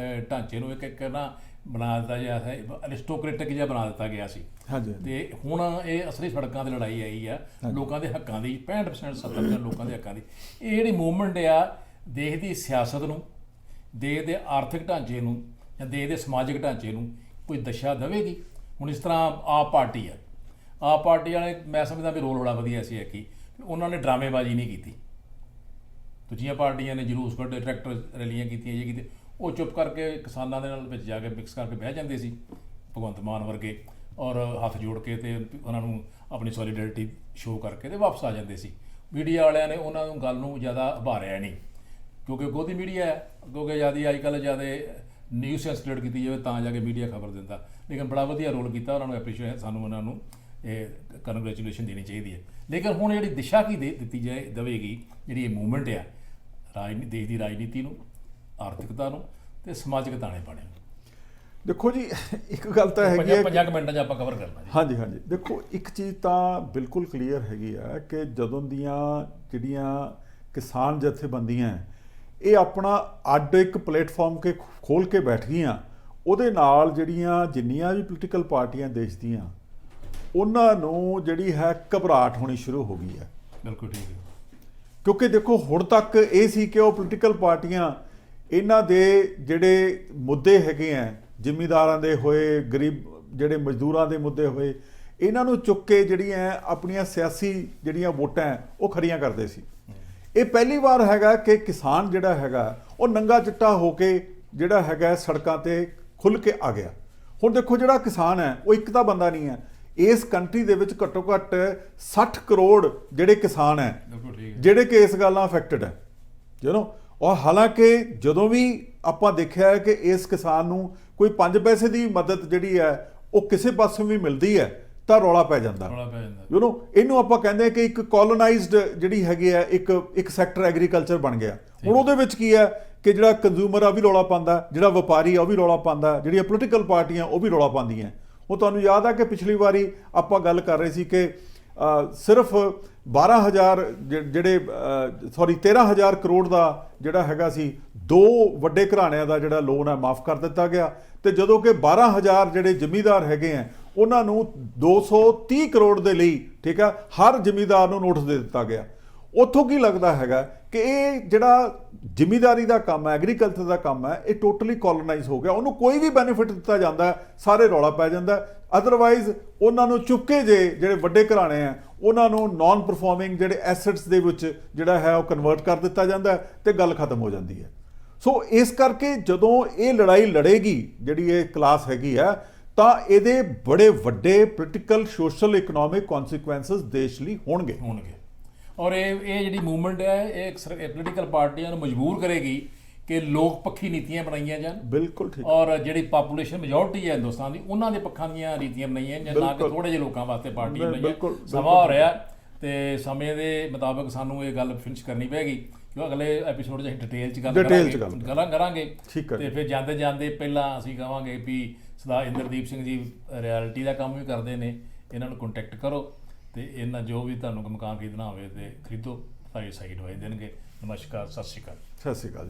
ਢਾਂਚੇ ਨੂੰ ਇੱਕ ਨਾ ਬਣਾ ਦਿੱਤਾ ਗਿਆ ਹੈ, ਅਰਿਸਟੋਕ੍ਰੈਟਿਕ ਜਿਹਾ ਬਣਾ ਦਿੱਤਾ ਗਿਆ ਸੀ। ਹਾਂਜੀ। ਤੇ ਹੁਣ ਇਹ ਅਸਲੀ ਸੜਕਾਂ 'ਤੇ ਲੜਾਈ ਆਈ ਆ ਲੋਕਾਂ ਦੇ ਹੱਕਾਂ ਦੀ। 65% 70% ਲੋਕਾਂ ਦੇ ਹੱਕਾਂ ਦੀ। ਇਹ ਜਿਹੜੀ ਮੂਵਮੈਂਟ ਆ ਦੇਸ਼ ਦੀ ਸਿਆਸਤ ਨੂੰ, ਦੇਸ਼ ਦੇ ਆਰਥਿਕ ਢਾਂਚੇ ਨੂੰ ਜਾਂ ਦੇਸ਼ ਦੇ ਸਮਾਜਿਕ ਢਾਂਚੇ ਨੂੰ ਕੋਈ ਦਿਸ਼ਾ ਦੇਵੇਗੀ। ਹੁਣ ਇਸ ਤਰ੍ਹਾਂ ਆਪ ਪਾਰਟੀ ਆ, ਆਪ ਪਾਰਟੀ ਵਾਲੇ ਮੈਂ ਸਮਝਦਾ ਵੀ ਰੋਲ ਬੜਾ ਵਧੀਆ ਸੀ ਕਿ ਉਹਨਾਂ ਨੇ ਡਰਾਮੇਬਾਜ਼ੀ ਨਹੀਂ ਕੀਤੀ। ਦੂਜੀਆਂ ਪਾਰਟੀਆਂ ਨੇ ਜਲੂਸ ਕੱਢੇ, ਟਰੈਕਟਰ ਰੈਲੀਆਂ ਕੀਤੀਆਂ, ਇਹ ਕੀਤੇ, ਉਹ ਚੁੱਪ ਕਰਕੇ ਕਿਸਾਨਾਂ ਦੇ ਨਾਲ ਵਿੱਚ ਜਾ ਕੇ ਮਿਕਸ ਕਰਕੇ ਬਹਿ ਜਾਂਦੇ ਸੀ ਭਗਵੰਤ ਮਾਨ ਵਰਗੇ, ਔਰ ਹੱਥ ਜੋੜ ਕੇ ਤੇ ਉਹਨਾਂ ਨੂੰ ਆਪਣੀ ਸੋਲੀਡੈਰਿਟੀ ਸ਼ੋਅ ਕਰਕੇ ਤੇ ਵਾਪਸ ਆ ਜਾਂਦੇ ਸੀ। ਮੀਡੀਆ ਵਾਲਿਆਂ ਨੇ ਉਹਨਾਂ ਨੂੰ ਗੱਲ ਨੂੰ ਜ਼ਿਆਦਾ ਉਭਾਰਿਆ ਨਹੀਂ, ਕਿਉਂਕਿ ਅੱਗੋਂ ਦੀ ਮੀਡੀਆ ਹੈ, ਕਿਉਂਕਿ ਜ਼ਿਆਦਾ ਅੱਜ ਕੱਲ੍ਹ ਜ਼ਿਆਦਾ ਨਿਊਜ਼ ਸੈਂਸਲੇਟ ਕੀਤੀ ਜਾਵੇ ਤਾਂ ਜਾ ਕੇ ਮੀਡੀਆ ਖਬਰ ਦਿੰਦਾ। ਲੇਕਿਨ ਬੜਾ ਵਧੀਆ ਰੋਲ ਕੀਤਾ ਉਹਨਾਂ ਨੂੰ, ਐਪਰੀਸ਼ੀਏਟ, ਸਾਨੂੰ ਉਹਨਾਂ ਨੂੰ ਇਹ ਕੰਗ੍ਰੈਚੁਲੇਸ਼ਨ ਦੇਣੀ ਚਾਹੀਦੀ ਹੈ। ਲੇਕਿਨ ਹੁਣ ਜਿਹੜੀ ਦਿਸ਼ਾ ਕੀ ਦਿੱਤੀ ਦੇਵੇਗੀ ਜਿਹੜੀ ਇਹ ਮੂਵਮੈਂਟ ਆ ਦੇਸ਼ ਦੀ ਰਾਜਨੀਤੀ ਨੂੰ, ਆਰਥਿਕਤਾ ਨੂੰ ਤੇ ਸਮਾਜਿਕ ਤਾਣੇ ਬਾਣੇ ਨੂੰ। ਦੇਖੋ ਜੀ ਇੱਕ ਗੱਲ ਤਾਂ ਹੈਗੀ ਹੈ, 5 ਮਿੰਟਾਂ 'ਚ ਆਪਾਂ ਕਵਰ ਕਰਨਾ ਜੀ। ਹਾਂਜੀ ਹਾਂਜੀ। ਦੇਖੋ ਇੱਕ ਚੀਜ਼ ਤਾਂ ਬਿਲਕੁਲ ਕਲੀਅਰ ਹੈਗੀ ਆ ਕਿ ਜਦੋਂ ਦੀਆਂ ਜਿਹੜੀਆਂ ਕਿਸਾਨ ਜਥੇਬੰਦੀਆਂ ਇਹ ਆਪਣਾ ਅੱਡ ਇੱਕ ਪਲੇਟਫਾਰਮ ਕੇ ਖੋਲ੍ਹ ਕੇ ਬੈਠ ਗਈਆਂ, ਉਹਦੇ ਨਾਲ ਜਿਹੜੀਆਂ ਜਿੰਨੀਆਂ ਵੀ ਪੋਲੀਟੀਕਲ ਪਾਰਟੀਆਂ ਦੇਸ਼ ਦੀਆਂ, ਉਹਨਾਂ ਨੂੰ ਜਿਹੜੀ ਹੈ ਘਬਰਾਹਟ ਹੋਣੀ ਸ਼ੁਰੂ ਹੋ ਗਈ ਹੈ। ਬਿਲਕੁਲ ਠੀਕ ਹੈ। ਕਿਉਂਕਿ ਦੇਖੋ ਹੁਣ ਤੱਕ ਇਹ ਸੀ ਕਿ ਉਹ ਪੋਲੀਟੀਕਲ ਪਾਰਟੀਆਂ ਇਹਨਾਂ ਦੇ ਜਿਹੜੇ ਮੁੱਦੇ ਹੈਗੇ ਆ, ਜ਼ਿਮੀਂਦਾਰਾਂ ਦੇ ਹੋਏ, ਗਰੀਬ ਜਿਹੜੇ ਮਜ਼ਦੂਰਾਂ ਦੇ ਮੁੱਦੇ ਹੋਏ, ਇਹਨਾਂ ਨੂੰ ਚੁੱਕ ਕੇ ਜਿਹੜੀਆਂ ਆਪਣੀਆਂ ਸਿਆਸੀ ਜਿਹੜੀਆਂ ਵੋਟਾਂ ਉਹ ਖੜੀਆਂ ਕਰਦੇ ਸੀ। ਇਹ ਪਹਿਲੀ ਵਾਰ ਹੈਗਾ ਕਿ ਕਿਸਾਨ ਜਿਹੜਾ ਹੈਗਾ ਉਹ ਨੰਗਾ ਚਿੱਟਾ ਹੋ ਕੇ ਜਿਹੜਾ ਹੈਗਾ ਸੜਕਾਂ ਤੇ ਖੁੱਲ੍ਹ ਕੇ ਆ ਗਿਆ। ਹੁਣ ਦੇਖੋ ਜਿਹੜਾ ਕਿਸਾਨ ਹੈ ਉਹ ਇੱਕ ਤਾਂ ਬੰਦਾ ਨਹੀਂ ਹੈ, ਇਸ ਕੰਟਰੀ ਦੇ ਵਿੱਚ ਘੱਟੋ ਘੱਟ 60 ਕਰੋੜ ਜਿਹੜੇ ਕਿਸਾਨ ਹੈ ਜਿਹੜੇ ਕਿ ਇਸ ਗੱਲ ਨਾਲ ਅਫੈਕਟਡ ਹੈ। ਔਰ ਹਾਲਾਂਕਿ ਜਦੋਂ ਵੀ ਆਪਾਂ ਦੇਖਿਆ ਹੈ ਕਿ ਇਸ ਕਿਸਾਨ ਨੂੰ ਕੋਈ 5 ਪੈਸੇ ਦੀ ਮਦਦ ਜਿਹੜੀ ਹੈ ਉਹ ਕਿਸੇ ਪਾਸੋਂ ਵੀ ਮਿਲਦੀ ਹੈ ਤਾਂ ਰੌਲਾ ਪੈ ਜਾਂਦਾ। ਇਹਨੂੰ ਆਪਾਂ ਕਹਿੰਦੇ ਕਿ ਇੱਕ ਕੋਲੋਨਾਈਜ਼ਡ ਜਿਹੜੀ ਹੈਗੀ ਹੈ ਇੱਕ ਸੈਕਟਰ ਐਗਰੀਕਲਚਰ ਬਣ ਗਿਆ। ਹੁਣ ਉਹਦੇ ਵਿੱਚ ਕੀ ਹੈ ਕਿ ਜਿਹੜਾ ਕੰਜ਼ਿਊਮਰ ਆ ਵੀ ਰੌਲਾ ਪਾਉਂਦਾ, ਜਿਹੜਾ ਵਪਾਰੀ ਆ ਉਹ ਵੀ ਰੌਲਾ ਪਾਉਂਦਾ, ਜਿਹੜੀਆਂ ਪੋਲੀਟੀਕਲ ਪਾਰਟੀਆਂ ਉਹ ਵੀ ਰੌਲਾ ਪਾਉਂਦੀਆਂ। ਉਹ ਤੁਹਾਨੂੰ ਯਾਦ ਆ ਕਿ ਪਿਛਲੀ ਵਾਰੀ ਆਪਾਂ ਗੱਲ ਕਰ ਰਹੇ ਸੀ ਕਿ ਸਿਰਫ 13,000 ਕਰੋੜ ਦਾ ਜਿਹੜਾ ਹੈਗਾ ਸੀ 2 ਵੱਡੇ ਘਰਾਣਿਆਂ ਦਾ ਜਿਹੜਾ ਲੋਨ ਹੈ ਮਾਫ ਕਰ ਦਿੱਤਾ ਗਿਆ, ਤੇ ਜਦੋਂ ਕਿ 12,000 ਜਿਹੜੇ ਜ਼ਿਮੀਂਦਾਰ ਹੈਗੇ ਆ ਉਹਨਾਂ ਨੂੰ 230 ਕਰੋੜ ਦੇ ਲਈ, ਠੀਕ ਆ, ਹਰ ਜ਼ਿਮੀਂਦਾਰ ਨੂੰ ਨੋਟਿਸ ਦੇ ਦਿੱਤਾ ਗਿਆ। ਉੱਥੋਂ ਕੀ ਲੱਗਦਾ ਹੈਗਾ ਕਿ ਇਹ ਜਿਹੜਾ ਜ਼ਿਮੀਂਦਾਰੀ ਦਾ ਕੰਮ ਹੈ, ਐਗਰੀਕਲਚਰ ਦਾ ਕੰਮ ਹੈ, ਇਹ ਟੋਟਲੀ ਕੋਲੋਨਾਈਜ਼ ਹੋ ਗਿਆ। ਉਹਨੂੰ ਕੋਈ ਵੀ ਬੈਨੀਫਿਟ ਦਿੱਤਾ ਜਾਂਦਾ ਸਾਰੇ ਰੌਲਾ ਪੈ ਜਾਂਦਾ। ਅਦਰਵਾਈਜ਼ ਉਹਨਾਂ ਨੂੰ ਚੁੱਕੇ ਜਿਹੜੇ ਵੱਡੇ ਘਰਾਣੇ ਆ ਉਹਨਾਂ ਨੂੰ ਨਾਨ ਪਰਫਾਰਮਿੰਗ ਜਿਹੜੇ ਐਸੈਟਸ ਦੇ ਵਿੱਚ ਜਿਹੜਾ ਹੈ ਉਹ ਕਨਵਰਟ ਕਰ ਦਿੱਤਾ ਜਾਂਦਾ ਤੇ ਗੱਲ ਖਤਮ ਹੋ ਜਾਂਦੀ ਹੈ। ਸੋ ਇਸ ਕਰਕੇ ਜਦੋਂ ਇਹ ਲੜਾਈ ਲੜੇਗੀ ਜਿਹੜੀ ਇਹ ਕਲਾਸ ਹੈਗੀ ਆ, ਤਾਂ ਇਹਦੇ ਬੜੇ ਵੱਡੇ ਪੋਲੀਟੀਕਲ, ਸੋਸ਼ਲ, ਇਕਨੋਮਿਕ ਕਨਸੀਕੁਐਂਸਸ ਦੇਸ਼ ਲਈ ਹੋਣਗੇ। ਔਰ ਇਹ ਜਿਹੜੀ ਮੂਵਮੈਂਟ ਹੈ ਇਹ ਪੋਲੀਟੀਕਲ ਪਾਰਟੀਆਂ ਨੂੰ ਮਜਬੂਰ ਕਰੇਗੀ ਕਿ ਲੋਕ ਪੱਖੀ ਨੀਤੀਆਂ ਬਣਾਈਆਂ ਜਾਣ। ਬਿਲਕੁਲ ਠੀਕ। ਔਰ ਜਿਹੜੀ ਪਾਪੂਲੇਸ਼ਨ ਮੈਜੋਰਟੀ ਹੈ ਹਿੰਦੁਸਤਾਨ ਦੀ, ਉਹਨਾਂ ਦੇ ਪੱਖਾਂ ਦੀਆਂ ਨੀਤੀਆਂ ਬਣਾਈਆਂ ਜਾਣ, ਨਾ ਕਿ ਥੋੜੇ ਜਿਹੇ ਲੋਕਾਂ ਵਾਸਤੇ ਪਾਰਟੀਆਂ ਬਣਾਈਆਂ। ਸਮਾਂ ਹੋ ਰਿਹਾ ਤੇ ਸਮੇਂ ਦੇ ਮੁਤਾਬਕ ਸਾਨੂੰ ਇਹ ਗੱਲ ਫਿਨਿਸ਼ ਕਰਨੀ ਪਏਗੀ, ਕਿਉਂਕਿ ਅਗਲੇ ਐਪੀਸੋਡ 'ਚ ਅਸੀਂ ਡਿਟੇਲ 'ਚ ਗੱਲ ਕਰਾਂਗੇ। ਤੇ ਫਿਰ ਜਾਂਦੇ ਜਾਂਦੇ ਪਹਿਲਾਂ ਅਸੀਂ ਕਹਾਂਗੇ ਵੀ ਸਰਦਾਰ ਇੰਦਰਦੀਪ ਸਿੰਘ ਜੀ ਰਿਐਲਿਟੀ ਦਾ ਕੰਮ ਵੀ ਕਰਦੇ ਨੇ, ਇਹਨਾਂ ਨੂੰ ਕੰਟੈਕਟ ਕਰੋ ਤੇ ਇਹਨਾਂ ਜੋ ਵੀ ਤੁਹਾਨੂੰ ਮਕਾਨ ਖਰੀਦਣਾ ਹੋਵੇ ਤੇ ਖਰੀਦੋ, ਸਾਡੀ ਸਾਈਟ ਹੋਏ ਦੇਣਗੇ। ਨਮਸਕਾਰ, ਸਤਿ ਸ਼੍ਰੀ ਅਕਾਲ। ਸਤਿ ਸ਼੍ਰੀ ਅਕਾਲ।